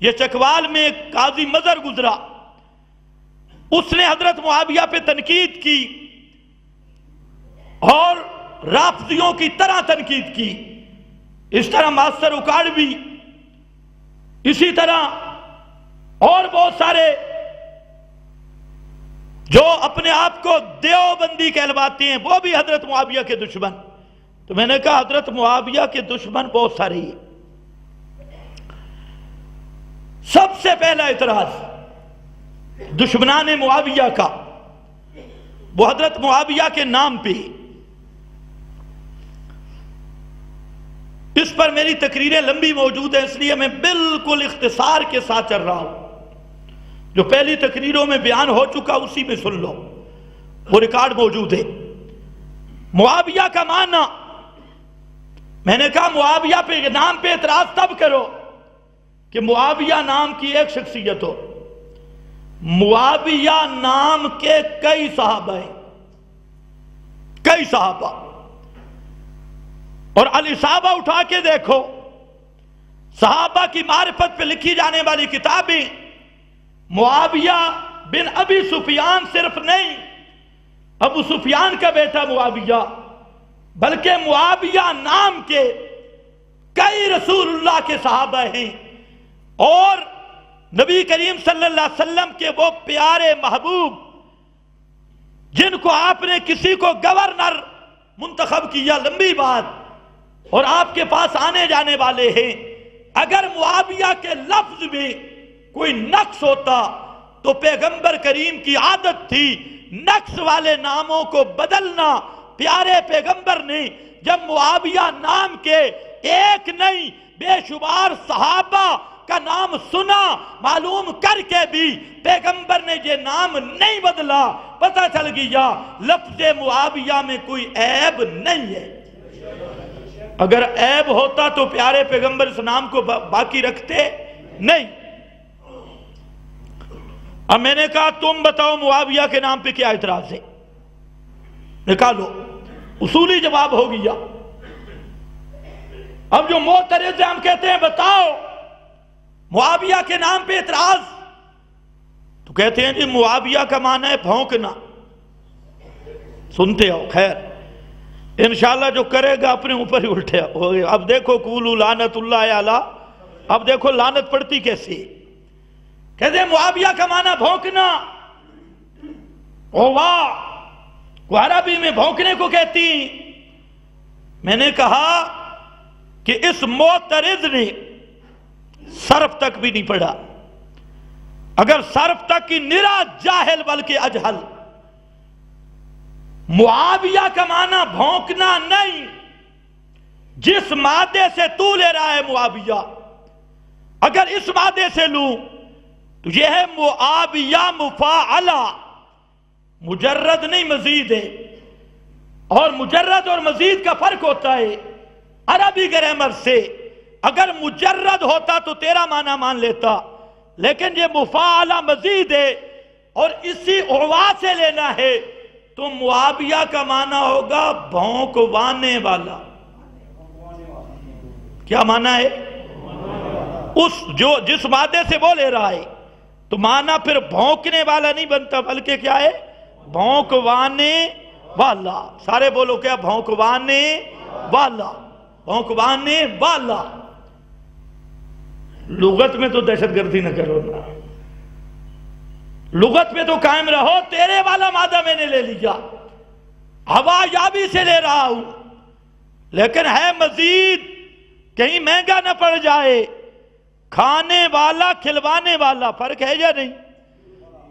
یہ چکوال میں ایک قاضی مظہر گزرا، اس نے حضرت معاویہ پہ تنقید کی اور رافضیوں کی طرح تنقید کی۔ اس طرح ماسٹر اکاڑوی، اسی طرح اور بہت سارے جو اپنے آپ کو دیوبندی کہلواتے ہیں، وہ بھی حضرت معاویہ کے دشمن۔ تو میں نے کہا حضرت معاویہ کے دشمن بہت سارے ہیں۔ سب سے پہلا اعتراض دشمنان معاویہ کا، وہ حضرت معاویہ کے نام پہ۔ اس پر میری تقریریں لمبی موجود ہیں، اس لیے میں بالکل اختصار کے ساتھ چل رہا ہوں۔ جو پہلی تقریروں میں بیان ہو چکا اسی میں سن لو، وہ ریکارڈ موجود ہے۔ معاویہ کا معنی، میں نے کہا معاویہ پہ نام پہ اعتراض تب کرو کہ معاویہ نام کی ایک شخصیت ہو۔ معاویہ نام کے کئی صحابہ ہیں، کئی صحابہ، اور الاصابہ اٹھا کے دیکھو، صحابہ کی معرفت پہ لکھی جانے والی کتابیں، معاویہ بن ابی سفیان صرف نہیں، ابو سفیان کا بیٹا معاویہ، بلکہ معاویہ نام کے کئی رسول اللہ کے صحابہ ہیں، اور نبی کریم صلی اللہ علیہ وسلم کے وہ پیارے محبوب جن کو آپ نے کسی کو گورنر منتخب کیا، لمبی بات، اور آپ کے پاس آنے جانے والے ہیں۔ اگر معاویہ کے لفظ میں کوئی نقص ہوتا تو پیغمبر کریم کی عادت تھی نقص والے ناموں کو بدلنا۔ پیارے پیغمبر نے جب معاویہ نام کے ایک نہیں بے شمار صحابہ کا نام سنا، معلوم کر کے بھی پیغمبر نے یہ نام نہیں بدلا، پتہ چل گیا لفظ معاویہ میں کوئی عیب نہیں ہے۔ اگر عیب ہوتا تو پیارے پیغمبر اس نام کو باقی رکھتے نہیں۔ اب میں نے کہا تم بتاؤ معاویہ کے نام پہ کیا اعتراض ہے، نکالو، اصولی جواب ہو گیا۔ اب جو معترض ہیں ہم کہتے ہیں بتاؤ معاویہ کے نام پہ اعتراض، تو کہتے ہیں جی معاویہ کا معنی ہے بھونکنا۔ سنتے ہو، خیر انشاءاللہ جو کرے گا اپنے اوپر ہی الٹے ہوگے۔ اب دیکھو قولوا لعنت اللہ علی، اب دیکھو لعنت پڑتی کیسے۔ کہتے ہیں معاویہ کا معنی بھونکنا، او واہ، وہ عربی میں بھونکنے کو کہتی۔ میں نے کہا کہ اس معترض نے صرف تک بھی نہیں پڑھا، اگر صرف تک کی نرا جاہل بلکہ اجہل۔ معاویہ کا معنی بھونکنا نہیں، جس مادے سے تو لے رہا ہے معاویہ، اگر اس مادے سے لوں تو یہ ہے معاویہ مفاعلہ، مجرد نہیں مزید ہے، اور مجرد اور مزید کا فرق ہوتا ہے عربی گرامر سے۔ اگر مجرد ہوتا تو تیرا معنی مان لیتا، لیکن یہ مفاعلہ مزید ہے اور اسی عوا سے لینا ہے تو معاویہ کا معنی ہوگا بھونکوانے والا۔ کیا معنی ہے؟ جس مادے سے وہ لے رہا ہے، تو معنی پھر بھونکنے والا نہیں بنتا، بلکہ کیا ہے؟ بھونکوانے والا۔ سارے بولو کیا؟ بھونکوانے والا، بھونکوانے والا۔ لغت میں تو دہشت گردی نہ کرو نا، لغت میں تو قائم رہو۔ تیرے والا مادہ میں نے لے لیا، ہوا یابی سے لے رہا ہوں، لیکن ہے مزید، کہیں مہنگا نہ پڑ جائے۔ کھانے والا کھلوانے والا، فرق ہے یا نہیں؟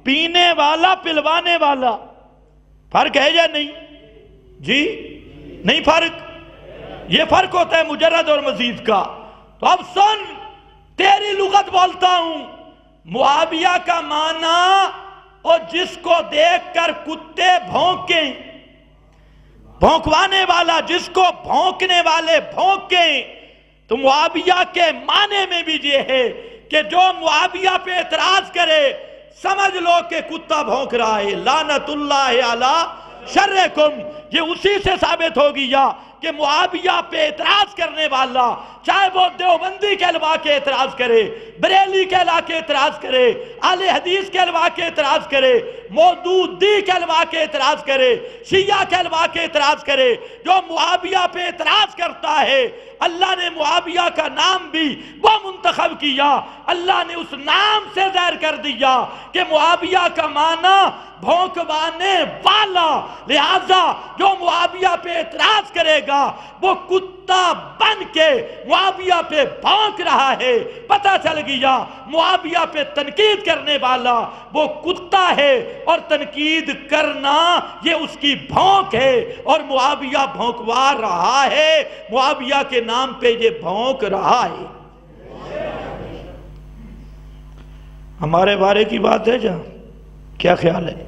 پینے والا پلوانے والا، فرق ہے یا نہیں؟ جی نہیں فرق؟ یہ فرق ہوتا ہے مجرد اور مزید کا۔ تو اب سن، تیری لغت بولتا ہوں۔ معاویہ کا معنی، اور جس کو دیکھ کر کتے بھونکیں، بھونکوانے والا، جس کو بھونکنے والے بھونکیں۔ تو معاویہ کے معنی میں بھی یہ ہے کہ جو معاویہ پہ اعتراض کرے، سمجھ لو کہ کتا بھونک رہا ہے۔ لعنت اللہ علی شرکم، یہ اسی سے ثابت ہوگی یا کہ معاویہ پہ اعتراض کرنے والا، چاہے وہ دیوبندی کہلوا کے اعتراض کرے، بریلی کہلا کے اعتراض کرے، اہل حدیث کہلوا کے اعتراض کرے، مودودی کہلوا کے اعتراض کرے، شیعہ کہلوا کے اعتراض کرے، جو معاویہ پہ اعتراض کرتا ہے، اللہ نے معاویہ کا نام بھی وہ منتخب کیا، اللہ نے اس نام سے ظاہر کر دیا کہ معاویہ کا معنی بھونکوانے والا، لہذا جو معاویہ پہ اعتراض کرے گا وہ کتا بن کے معاویہ پہ بھونک رہا ہے۔ پتہ چل گیا معاویہ پہ تنقید کرنے والا وہ کتا ہے، اور تنقید کرنا یہ اس کی بھونک ہے، اور معاویہ بھونکوا رہا ہے، معاویہ کے نام پہ یہ بھونک رہا ہے۔ ہمارے بارے کی بات ہے جہاں، کیا خیال ہے؟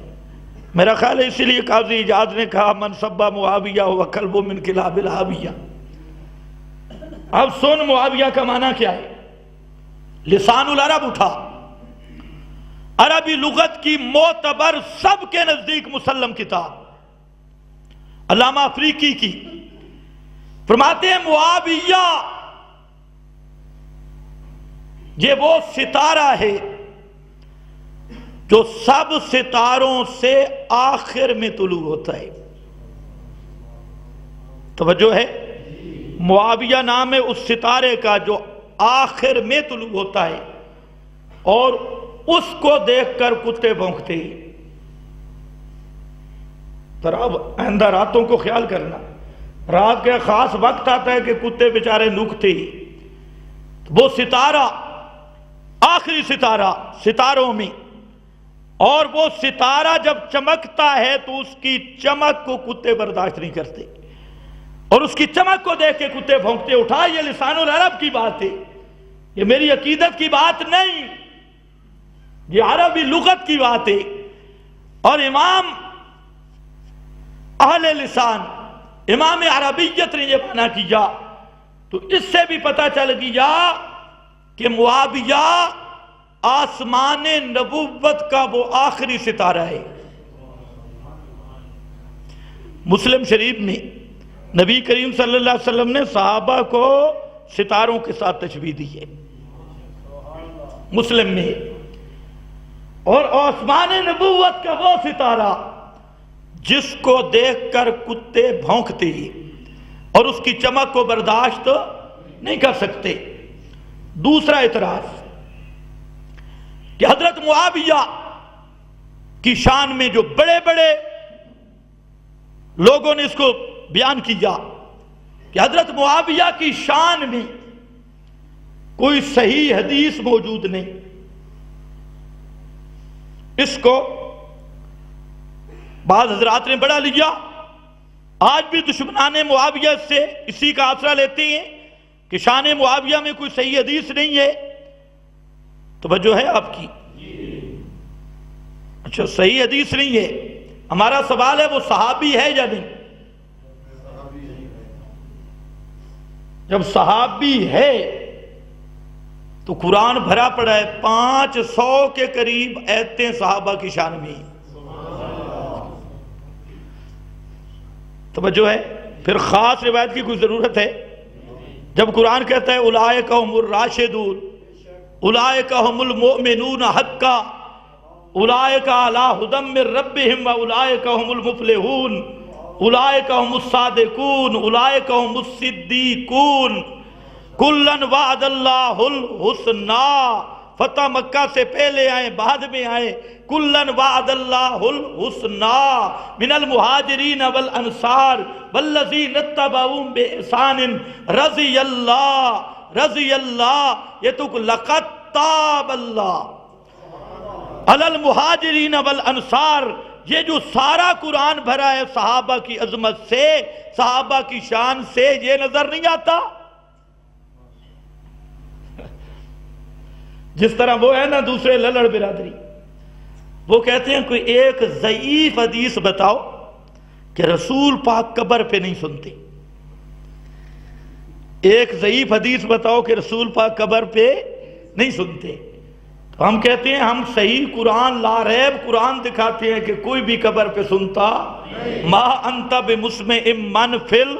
میرا خیال ہے اسی لیے قاضی ایجاد نے کہا من سبا معاویہ ہوا کلب من کلاب العاویہ۔ اب سن معاویہ کا معنی کیا ہے؟ لسان العرب اٹھا، عربی لغت کی معتبر سب کے نزدیک مسلم کتاب علامہ افریقی کی، فرماتے ہیں معاویہ یہ وہ ستارہ ہے جو سب ستاروں سے آخر میں طلوع ہوتا ہے۔ توجہ ہے؟ معاویہ نام ہے اس ستارے کا جو آخر میں طلوع ہوتا ہے، اور اس کو دیکھ کر کتے بھونکتے ہیں۔ اب آئندہ راتوں کو خیال کرنا، رات کا خاص وقت آتا ہے کہ کتے بیچارے نوکتے ہی۔ وہ ستارہ آخری ستارہ ستاروں میں، اور وہ ستارہ جب چمکتا ہے تو اس کی چمک کو کتے برداشت نہیں کرتے، اور اس کی چمک کو دیکھ کے کتے بھونکتے۔ اٹھا، یہ لسان العرب کی بات ہے، یہ میری عقیدت کی بات نہیں، یہ عربی لغت کی بات ہے۔ اور امام اہل لسان، امام عربیت نے یہ معنی کیا، تو اس سے بھی پتہ چل گیا کہ معاویہ آسمان نبوت کا وہ آخری ستارہ ہے۔ مسلم شریف میں نبی کریم صلی اللہ علیہ وسلم نے صحابہ کو ستاروں کے ساتھ تشبیہ دی ہے، مسلم میں۔ اور آسمان نبوت کا وہ ستارہ جس کو دیکھ کر کتے بھونکتے اور اس کی چمک کو برداشت نہیں کر سکتے۔ دوسرا اعتراض کہ حضرت معاویہ کی شان میں جو بڑے بڑے لوگوں نے اس کو بیان کیا کہ حضرت معاویہ کی شان میں کوئی صحیح حدیث موجود نہیں، اس کو بعض حضرات نے بڑھا لیا۔ آج بھی دشمنان معاویہ سے اسی کا آسرا لیتے ہیں کہ شان معاویہ میں کوئی صحیح حدیث نہیں ہے۔ توجہ ہے آپ کی؟ اچھا، صحیح حدیث نہیں ہے، ہمارا سوال ہے وہ صحابی ہے یا نہیں؟ جب صحابی ہے تو قرآن بھرا پڑا ہے، 500 کے قریب آیتیں صحابہ کی شان میں۔ توجہ ہے؟ پھر خاص روایت کی کوئی ضرورت ہے؟ جب قرآن کہتا ہے اولئک ھم الراشدون، اولئک هم المؤمنون حقا اولئک علی ھدی من ربہم واولئک هم المفلحون اولئک هم الصادقون اولئک هم الصدیقون کلا وعد اللہ الحسنی. فتح مکہ سے پہلے آئے بعد میں آئے. کلن وعد اللہ الحسنی من المہاجرین والانصار والذین اتبعوہم بإحسان رضی اللہ یہ تو لقد تاب اللہ علی المہاجرین والانصار. یہ جو سارا قرآن بھرا ہے صحابہ کی عظمت سے، صحابہ کی شان سے، یہ نظر نہیں آتا؟ جس طرح وہ ہے نا دوسرے للڑ برادری، وہ کہتے ہیں کوئی ایک ضعیف حدیث بتاؤ کہ رسول پاک قبر پہ نہیں سنتے. ایک ضعیف حدیث بتاؤ کہ رسول پاک قبر پہ نہیں سنتے. تو ہم کہتے ہیں ہم صحیح قرآن لا ریب قرآن دکھاتے ہیں کہ کوئی بھی قبر پہ سنتا ما انت بمسمع من فل.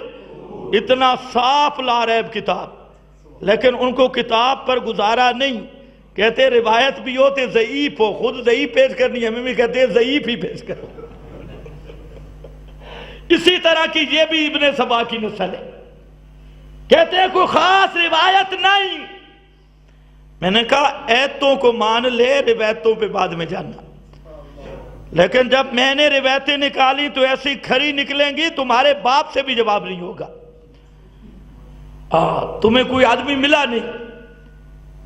اتنا صاف لا ریب کتاب، لیکن ان کو کتاب پر گزارا نہیں. کہتے روایت بھی ہو تے ضعیف ہو، خود ضعیف پیش کرنی، ہمیں بھی کہتے ہیں ضعیف ہی پیش کرو. اسی طرح کی یہ بھی ابن سبا کی نسل ہے. کہتے ہیں کوئی خاص روایت نہیں. میں نے کہا ایتوں کو مان لے، روایتوں پہ بعد میں جاننا. لیکن جب میں نے روایتیں نکالی تو ایسی کھری نکلیں گی تمہارے باپ سے بھی جواب نہیں ہوگا. تمہیں کوئی آدمی ملا نہیں.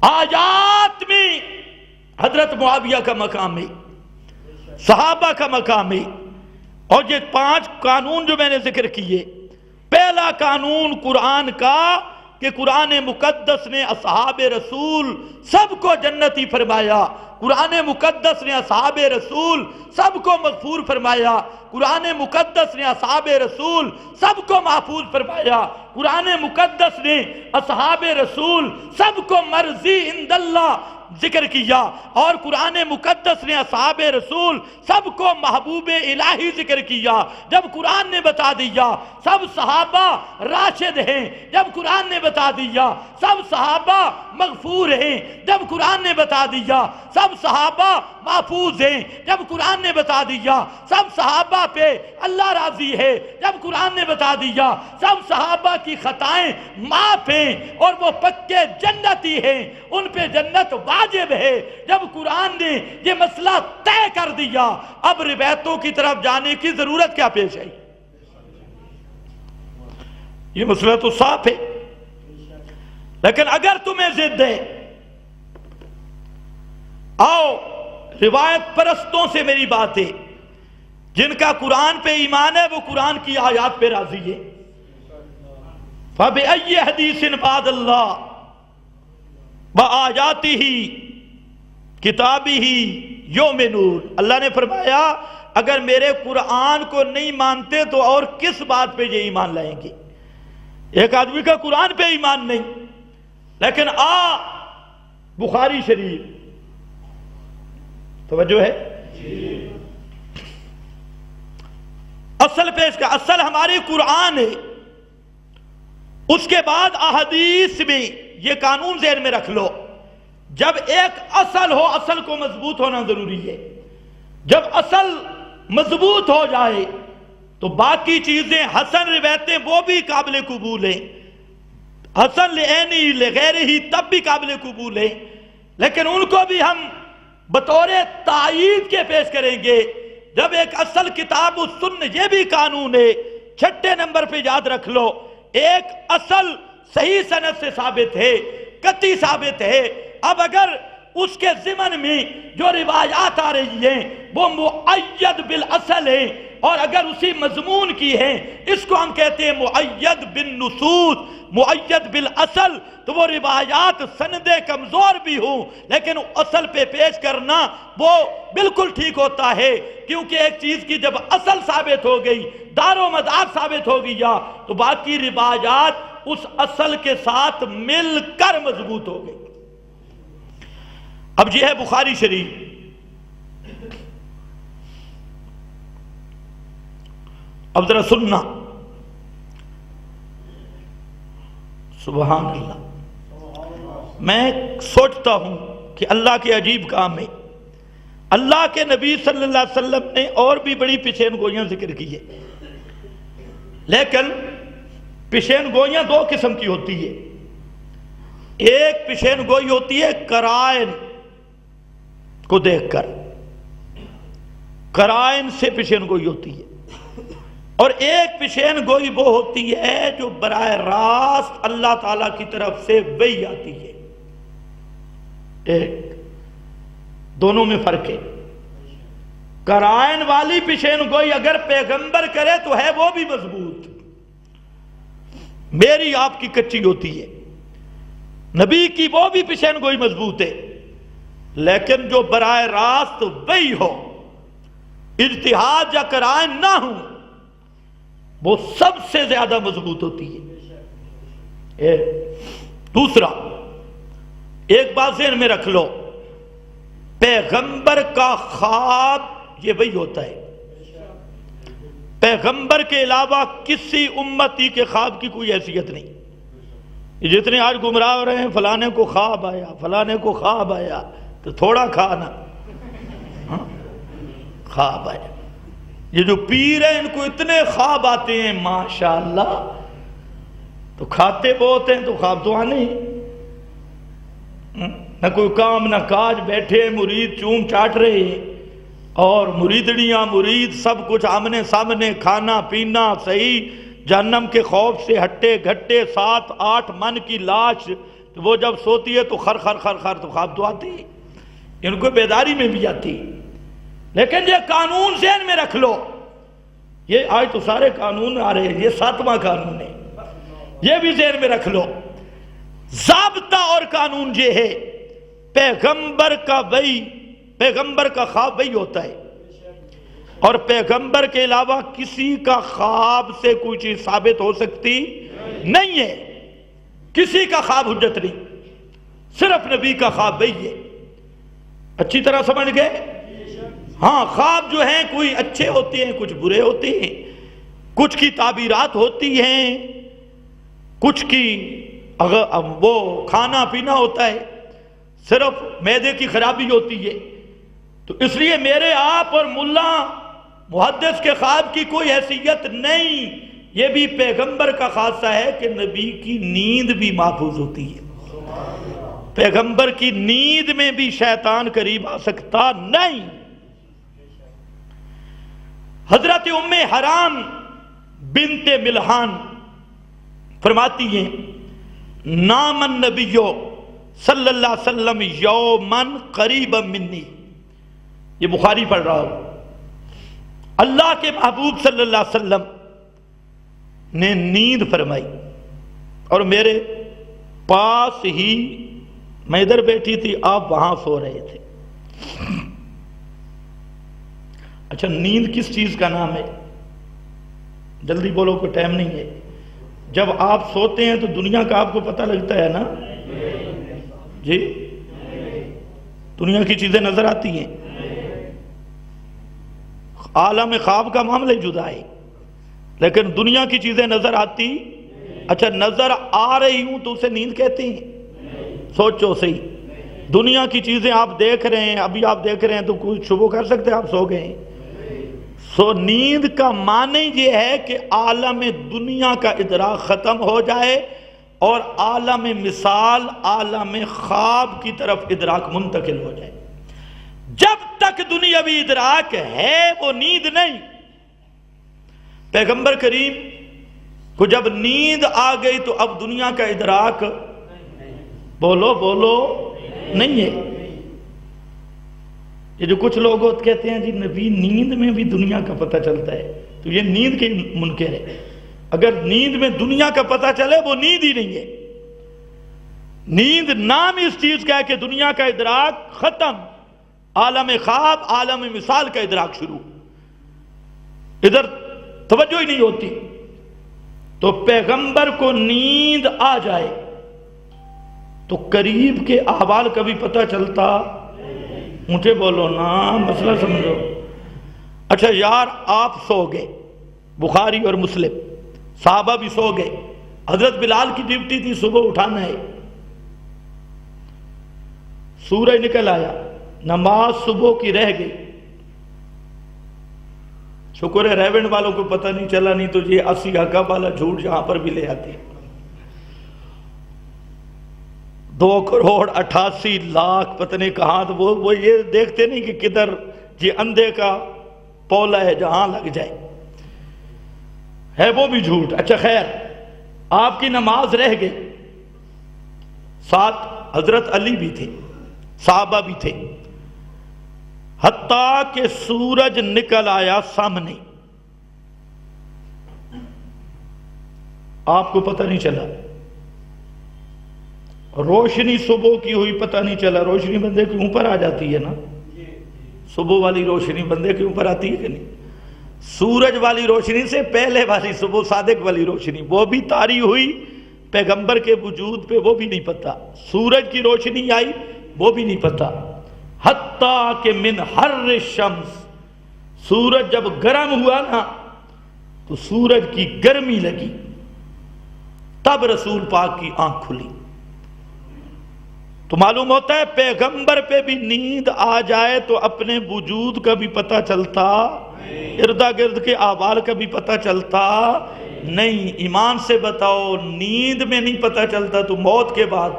آیات میں حضرت معاویہ کا مقام ہے، صحابہ کا مقام ہے. اور یہ 5 قانون جو میں نے ذکر کیے، پہلا قانون قرآن کا کہ قرآن مقدس نے اصحاب رسول سب کو جنتی فرمایا. قرآن مقدس نے اصحاب رسول سب کو مغفور فرمایا. قرآن مقدس نے اصحاب رسول سب کو محفوظ فرمایا. قرآن مقدس نے اصحاب رسول سب کو مرضی عند اللہ ذکر کیا. اور قرآن مقدس نے اصحاب رسول سب کو محبوب الہی ذکر کیا. جب قرآن نے بتا دیا سب صحابہ راشد ہیں، جب قرآن نے بتا دیا سب صحابہ مغفور ہیں، جب قرآن نے بتا دیا سب صحابہ محفوظ ہیں، جب قرآن نے بتا دیا سب صحابہ پہ اللہ راضی ہے، جب قرآن نے بتا دیا سب صحابہ کی خطائیں معاف ہیں اور وہ پکے جنتی ہیں، ان پہ جنت واجب ہے. جب قرآن نے یہ مسئلہ طے کر دیا اب روایتوں کی طرف جانے کی ضرورت کیا پیش آئی؟ یہ مسئلہ تو صاف ہے. لیکن اگر تمہیں ضد ہے، آؤ روایت پرستوں سے میری بات ہے. جن کا قرآن پہ ایمان ہے وہ قرآن کی آیات پہ راضی ہے. فَبِأَيِّ حَدِيثٍ بَعْدَ اللَّهِ بَآيَاتِهِ كِتَابِهِ يُؤْمِنُونَ. اللہ نے فرمایا اگر میرے قرآن کو نہیں مانتے تو اور کس بات پہ یہ ایمان لائیں گے؟ ایک آدمی کا قرآن پہ ایمان نہیں، لیکن بخاری شریف توجہ ہے اصل پیش کا اصل ہماری قرآن ہے. اس کے بعد احادیث میں یہ قانون ذہن میں رکھ لو، جب ایک اصل ہو اصل کو مضبوط ہونا ضروری ہے. جب اصل مضبوط ہو جائے تو باقی چیزیں حسن روایتیں وہ بھی قابل قبول ہیں، حسن لعینی لغیرہی تب بھی قابل قبول ہیں، لیکن ان کو بھی ہم بطور تائید کے پیش کریں گے. جب ایک اصل کتاب السنہ یہ بھی قانون ہے. 6 نمبر پہ یاد رکھ لو، ایک اصل صحیح سند سے ثابت ہے، قطعی ثابت ہے. اب اگر اس کے ضمن میں جو روایات آ رہی ہیں وہ مؤید بالاصل ہیں اور اگر اسی مضمون کی ہیں، اس کو ہم کہتے ہیں مؤید بالنصوص، مؤید بالاصل. تو وہ روایات سندیں کمزور بھی ہوں لیکن اصل پہ پیش کرنا وہ بالکل ٹھیک ہوتا ہے، کیونکہ ایک چیز کی جب اصل ثابت ہو گئی، دار و مدار ثابت ہو گیا تو باقی روایات اس اصل کے ساتھ مل کر مضبوط ہو گئی. اب یہ ہے بخاری شریف. اب ذرا سننا، سبحان اللہ. میں سوچتا ہوں کہ اللہ کے عجیب کام ہے. اللہ کے نبی صلی اللہ علیہ وسلم نے اور بھی بڑی پیشین گوئیاں ذکر کی ہے، لیکن پیشین گوئیاں دو قسم کی ہوتی ہے. ایک پیشین گوئی ہوتی ہے قرائن کو دیکھ کر، قرائن سے پیشین گوئی ہوتی ہے. اور ایک پیشین گوئی وہ ہوتی ہے جو براہ راست اللہ تعالیٰ کی طرف سے وحی آتی ہے. ایک دونوں میں فرق ہے. قرائن والی پیشین گوئی اگر پیغمبر کرے تو ہے وہ بھی مضبوط، میری آپ کی کچی ہوتی ہے. نبی کی وہ بھی پیشین گوئی مضبوط ہے، لیکن جو براہ راست وحی ہو، اجتہاد یا قرائن نہ ہوں، وہ سب سے زیادہ مضبوط ہوتی ہے. دوسرا ایک بات ذہن میں رکھ لو، پیغمبر کا خواب یہ وہی ہوتا ہے. پیغمبر کے علاوہ کسی امتی کے خواب کی کوئی حیثیت نہیں. جتنے آج گمراہ ہو رہے ہیں، فلانے کو خواب آیا، فلانے کو خواب آیا، تو تھوڑا کھانا خواب آیا. یہ جو پیر ہیں ان کو اتنے خواب آتے ہیں ماشاءاللہ، تو کھاتے بہت ہیں تو خواب تو آنے ہیں. نہ کوئی کام نہ کاج، بیٹھے مرید چوم چاٹ رہے ہیں، اور مریدڑیاں مرید سب کچھ آمنے سامنے، کھانا پینا صحیح، جہنم کے خوف سے ہٹے گھٹے، 7-8 من کی لاش، تو وہ جب سوتی ہے تو خر خر خر خر، تو خواب تو آتی ہے. ان کو بیداری میں بھی آتی. لیکن یہ قانون ذہن میں رکھ لو، یہ آج تو سارے قانون آ رہے ہیں، یہ 7واں قانون ہے، یہ بھی ذہن میں رکھ لو. ضابطہ اور قانون یہ ہے، پیغمبر کا وحی، پیغمبر کا خواب وحی ہوتا ہے، اور پیغمبر کے علاوہ کسی کا خواب سے کوئی چیز ثابت ہو سکتی نہیں ہے. کسی کا خواب حجت نہیں، صرف نبی کا خواب وحی ہے. اچھی طرح سمجھ گئے؟ ہاں، خواب جو ہیں کوئی اچھے ہوتے ہیں، کچھ برے ہوتے ہیں، کچھ کی تعبیرات ہوتی ہیں، کچھ کی وہ کھانا پینا ہوتا ہے، صرف معدے کی خرابی ہوتی ہے. تو اس لیے میرے آپ اور ملا محدث کے خواب کی کوئی حیثیت نہیں. یہ بھی پیغمبر کا خاصہ ہے کہ نبی کی نیند بھی محفوظ ہوتی ہے. پیغمبر کی نیند میں بھی شیطان قریب آ سکتا نہیں. حضرت ام حرام بنت ملحان فرماتی ہیں، نام النبی صلی اللہ علیہ وسلم یومن قریبا منی. یہ بخاری پڑھ رہا ہوں. اللہ کے محبوب صلی اللہ علیہ وسلم نے نیند فرمائی اور میرے پاس ہی، میں ادھر بیٹھی تھی، آپ وہاں سو رہے تھے. اچھا، نیند کس چیز کا نام ہے؟ جلدی بولو، کوئی ٹائم نہیں ہے. جب آپ سوتے ہیں تو دنیا کا آپ کو پتہ لگتا ہے نا جی؟ دنیا کی چیزیں نظر آتی ہیں. عالم خواب کا معاملہ جدا ہے، لیکن دنیا کی چیزیں نظر آتی. اچھا، نظر آ رہی ہوں تو اسے نیند کہتے ہیں؟ سوچو صحیح. دنیا کی چیزیں آپ دیکھ رہے ہیں، ابھی آپ دیکھ رہے ہیں تو کوئی شبہ کر سکتے ہیں آپ سو گئے ہیں؟ نیند کا معنی یہ ہے کہ عالم دنیا کا ادراک ختم ہو جائے اور عالم مثال، عالم خواب کی طرف ادراک منتقل ہو جائے. جب تک دنیاوی ادراک ہے وہ نیند نہیں. پیغمبر کریم کو جب نیند آ گئی تو اب دنیا کا ادراک، بولو بولو، نہیں ہے. یہ جو کچھ لوگ کہتے ہیں جی نبی نیند میں بھی دنیا کا پتہ چلتا ہے، تو یہ نیند کے منکر ہے. اگر نیند میں دنیا کا پتہ چلے وہ نیند ہی نہیں ہے. نیند نام اس چیز کا ہے کہ دنیا کا ادراک ختم، عالم خواب، عالم مثال کا ادراک شروع، ادھر توجہ ہی نہیں ہوتی. تو پیغمبر کو نیند آ جائے تو قریب کے احوال کا بھی پتہ چلتا. اونچے بولو نا، مسئلہ سمجھو. اچھا یار، آپ سو گئے، بخاری اور مسلم، صحابہ بھی سو گئے. حضرت بلال کی ڈیوٹی تھی صبح اٹھانا ہے. سورج نکل آیا، نماز صبح کی رہ گئی، شکر ہے ریونڈ والوں کو پتہ نہیں چلا، نہیں تو یہ 80 عقب والا جھوٹ یہاں پر بھی لے آتے 2,88,00,000 پتہ نہیں کہاں، تو وہ یہ دیکھتے نہیں کہ کدھر یہ اندھے کا پولا ہے جہاں لگ جائے، ہے وہ بھی جھوٹ۔ اچھا خیر، آپ کی نماز رہ گئی، ساتھ حضرت علی بھی تھے، صحابہ بھی تھے، حتیٰ کہ سورج نکل آیا سامنے، آپ کو پتہ نہیں چلا، روشنی صبح کی ہوئی پتہ نہیں چلا۔ روشنی بندے کے اوپر آ جاتی ہے نا، صبح والی روشنی بندے کے اوپر آتی ہے کہ نہیں؟ سورج والی روشنی سے پہلے والی صبح صادق والی روشنی وہ بھی طاری ہوئی پیغمبر کے وجود پہ، وہ بھی نہیں پتا۔ سورج کی روشنی آئی، وہ بھی نہیں پتا۔ حتیٰ کہ من حر الشمس، سورج جب گرم ہوا نا تو سورج کی گرمی لگی، تب رسول پاک کی آنکھ کھلی۔ تو معلوم ہوتا ہے پیغمبر پہ بھی نیند آ جائے تو اپنے وجود کا بھی پتہ چلتا، اردا گرد کے احوال کا بھی پتہ چلتا نہیں۔ ایمان سے بتاؤ، نیند میں نہیں پتہ چلتا تو موت کے بعد؟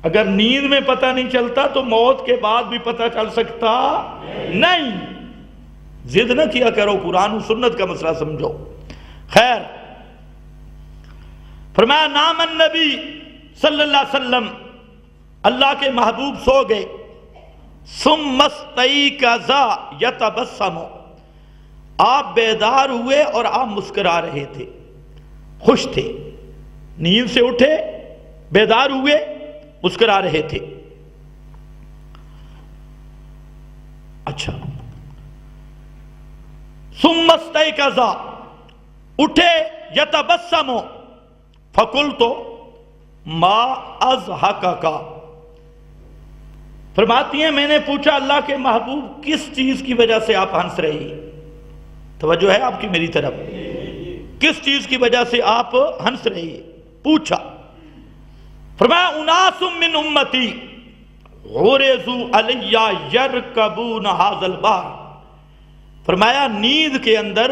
اگر نیند میں پتہ نہیں چلتا تو موت کے بعد بھی پتہ چل سکتا نہیں۔ ضد نہ کیا کرو، قرآن و سنت کا مسئلہ سمجھو۔ خیر، فرمایا نام النبی صلی اللہ علیہ وسلم، اللہ کے محبوب سو گئے، ثم استيقظ يتبسم، آپ بیدار ہوئے اور آپ مسکرا رہے تھے، خوش تھے، نیند سے اٹھے، بیدار ہوئے، مسکرا رہے تھے۔ اچھا، ثم استيقظ، اٹھے، يتبسم، فقلت ما اضحكك، فرماتی ہیں میں نے پوچھا اللہ کے محبوب کس چیز کی وجہ سے آپ ہنس رہی ہیں؟ توجہ ہے آپ کی میری طرف، کس چیز کی وجہ سے آپ ہنس رہی ہیں؟ پوچھا۔ فرمایا اناس من امتی غرزوا علی یرکبون ھذا البحر، فرمایا نیند کے اندر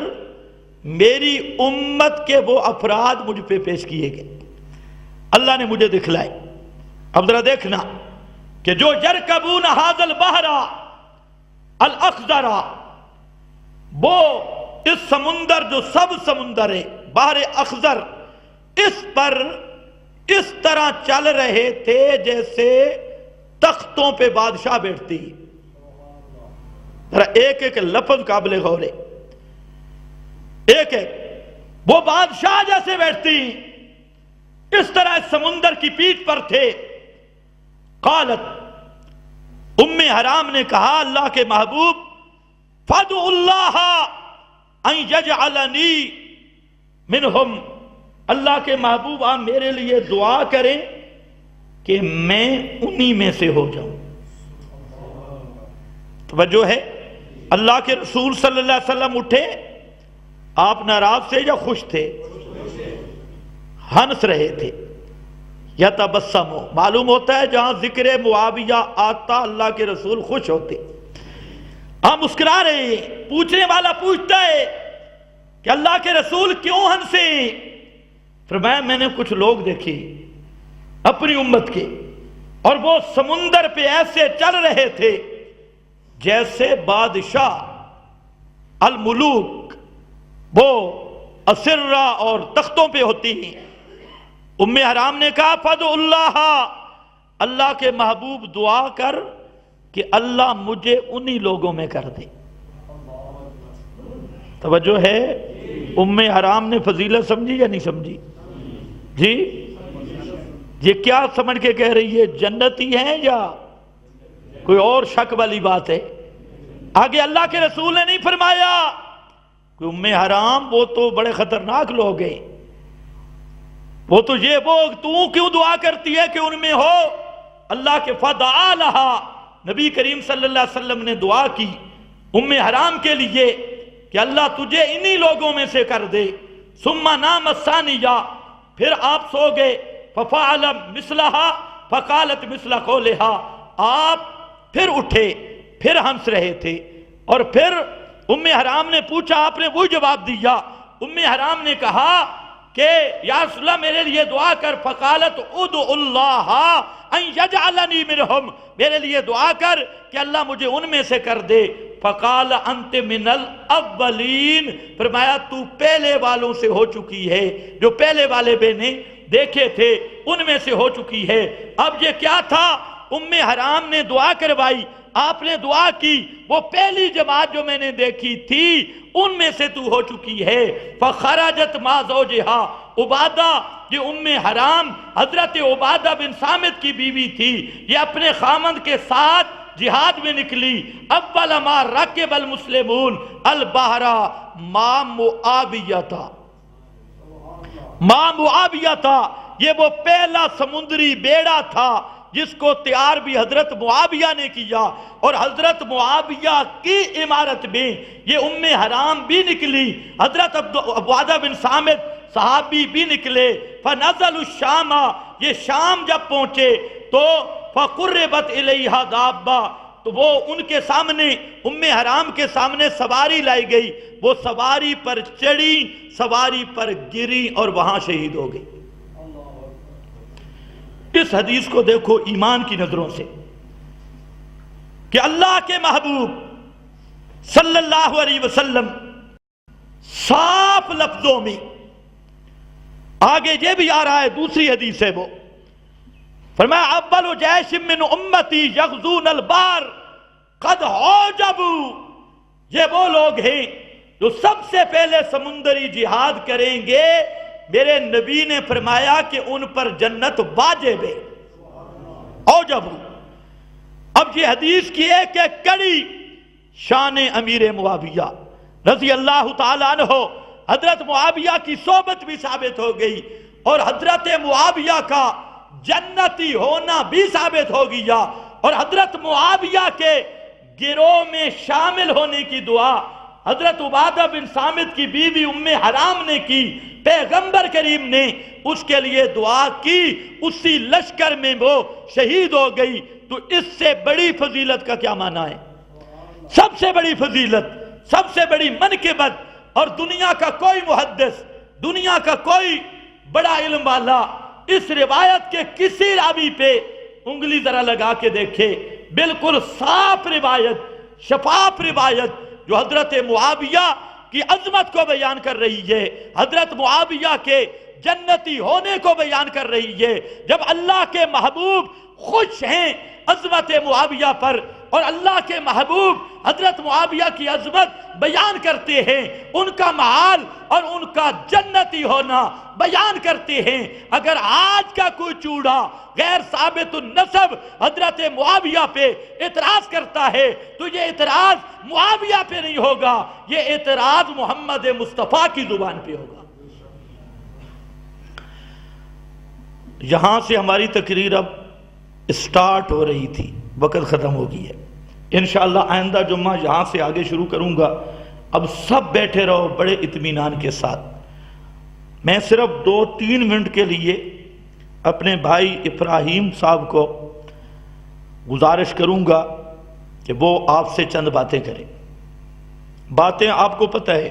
میری امت کے وہ افراد مجھ پہ پیش کیے گئے، اللہ نے مجھے دکھلائے۔ اب ذرا دیکھنا کہ جو یرکبون ھذا البحر الاخضر، وہ اس سمندر جو سب سمندر ہے بحر اخضر، اس پر اس طرح چل رہے تھے جیسے تختوں پہ بادشاہ بیٹھتی۔ ذرا ایک ایک لفظ قابل غور ہے، ایک ایک، وہ بادشاہ جیسے بیٹھتی، اس طرح اس سمندر کی پیٹھ پر تھے۔ قالت، ام حرام نے کہا اللہ کے محبوب فادعوا اللہ ان یجعلنی منہم، اللہ کے محبوب آپ میرے لیے دعا کریں کہ میں انہی میں سے ہو جاؤں۔ توجہ ہے، اللہ کے رسول صلی اللہ علیہ وسلم اٹھے، آپ ناراض تھے یا خوش تھے؟ ہنس رہے تھے۔ یتبسم، معلوم ہوتا ہے جہاں ذکر معاویہ آتا اللہ کے رسول خوش ہوتے، ہم مسکرا رہے ہیں۔ پوچھنے والا پوچھتا ہے کہ اللہ کے رسول کیوں ہنسے؟ فرمایا میں نے کچھ لوگ دیکھے اپنی امت کے، اور وہ سمندر پہ ایسے چل رہے تھے جیسے بادشاہ الملوک وہ اسرہ اور تختوں پہ ہوتی ہیں۔ ام حرام نے کہا فادعوا اللہ، اللہ کے محبوب دعا کر کہ اللہ مجھے انہی لوگوں میں کر دے۔ توجہ ہے، ام حرام نے فضیلت سمجھی یا نہیں سمجھی؟ جی یہ کیا سمجھ کے کہہ رہی ہے، جنتی ہیں یا کوئی اور شک والی بات ہے؟ آگے اللہ کے رسول نے نہیں فرمایا کہ ام حرام وہ تو بڑے خطرناک لوگ ہیں، وہ تو یہ وہ تو کیوں دعا کرتی ہے کہ ان میں ہو؟ اللہ کے فدعا لہا، نبی کریم صلی اللہ علیہ وسلم نے دعا کی ام حرام کے لیے کہ اللہ تجھے انہی لوگوں میں سے کر دے۔ ثم نام الثانیہ، پھر آپ سو گئے۔ ففعل مثلہا فقالت مثل قولہا، آپ پھر اٹھے، پھر ہنس رہے تھے، اور پھر ام حرام نے پوچھا، آپ نے وہی جواب دیا۔ ام حرام نے کہا کہ یا رسول اللہ میرے لیے دعا کر، فقالت ادعو اللہ ان یجعلنی منہم، میرے لیے دعا کر کہ اللہ مجھے ان میں سے کر دے۔ فقال انت من الاولین، فرمایا تو پہلے والوں سے ہو چکی ہے، جو پہلے والے میں نے دیکھے تھے ان میں سے ہو چکی ہے۔ اب یہ کیا تھا؟ ام حرام نے دعا کروائی، آپ نے دعا کی، وہ پہلی جماعت جو میں نے دیکھی تھی ان میں سے تو ہو چکی ہے۔ فخرجت مع زوجہا، عبادہ یہ ام حرام حضرت عبادہ بن صامت کی بیوی تھی، یہ اپنے خامند کے ساتھ جہاد میں نکلی۔ اول ما رکب المسلمون البحر مع معاویہ تھا، مع معاویہ تھا، یہ وہ پہلا سمندری بیڑا تھا جس کو تیار بھی حضرت معاویہ نے کیا، اور حضرت معاویہ کی عمارت میں یہ ام حرام بھی نکلی، حضرت عبادہ بن صامت صحابی بھی نکلے۔ فنزل الشام، یہ شام جب پہنچے تو فقربت الیہا دابہ، تو وہ ان کے سامنے، ام حرام کے سامنے سواری لائی گئی، وہ سواری پر چڑھی، سواری پر گری اور وہاں شہید ہو گئی۔ اس حدیث کو دیکھو ایمان کی نظروں سے کہ اللہ کے محبوب صلی اللہ علیہ وسلم صاف لفظوں میں، آگے یہ بھی آ رہا ہے دوسری حدیث ہے، وہ فرمایا اول جیش من امتی یغزون البحر قد عوجبوا، یہ وہ لوگ ہیں جو سب سے پہلے سمندری جہاد کریں گے، میرے نبی نے فرمایا کہ ان پر جنت واجب ہے، عوجبوا۔ اب یہ حدیث کی ایک ایک کڑی شان امیر معاویہ رضی اللہ تعالیٰ عنہ، حضرت معاویہ کی صحبت بھی ثابت ہو گئی، اور حضرت معاویہ کا جنتی ہونا بھی ثابت ہو گیا، اور حضرت معاویہ کے گروہ میں شامل ہونے کی دعا حضرت عبادہ بن صامت کی بیوی ام حرام نے کی، پیغمبر کریم نے اس کے لیے دعا کی، اسی لشکر میں وہ شہید ہو گئی۔ تو اس سے بڑی فضیلت کا کیا معنی ہے؟ سب سے بڑی فضیلت، سب سے بڑی منقبت، اور دنیا کا کوئی محدث، دنیا کا کوئی بڑا علم والا اس روایت کے کسی راوی پہ انگلی ذرا لگا کے دیکھے، بالکل صاف روایت، شفاف روایت جو حضرت معاویہ کی عظمت کو بیان کر رہی ہے، حضرت معاویہ کے جنتی ہونے کو بیان کر رہی ہے۔ جب اللہ کے محبوب خوش ہیں عظمت معاویہ پر، اور اللہ کے محبوب حضرت معاویہ کی عظمت بیان کرتے ہیں، ان کا محال اور ان کا جنتی ہونا بیان کرتے ہیں، اگر آج کا کوئی چوڑا غیر ثابت النسب حضرت معاویہ پہ اعتراض کرتا ہے تو یہ اعتراض معاویہ پہ نہیں ہوگا، یہ اعتراض محمد مصطفیٰ کی زبان پہ ہوگا۔ یہاں سے ہماری تقریر اب اسٹارٹ ہو رہی تھی، وقت ختم ہو گئی ہے، انشاءاللہ آئندہ جمعہ یہاں سے آگے شروع کروں گا۔ اب سب بیٹھے رہو بڑے اطمینان کے ساتھ۔ میں صرف 2-3 منٹ کے لیے اپنے بھائی ابراہیم صاحب کو گزارش کروں گا کہ وہ آپ سے چند باتیں کریں۔ باتیں آپ کو پتہ ہے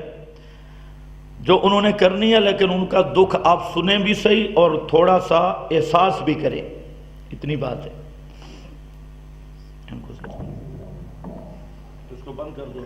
جو انہوں نے کرنی ہے، لیکن ان کا دکھ آپ سنیں بھی صحیح اور تھوڑا سا احساس بھی کریں، اتنی بات ہے۔ اس کو بند کر دو۔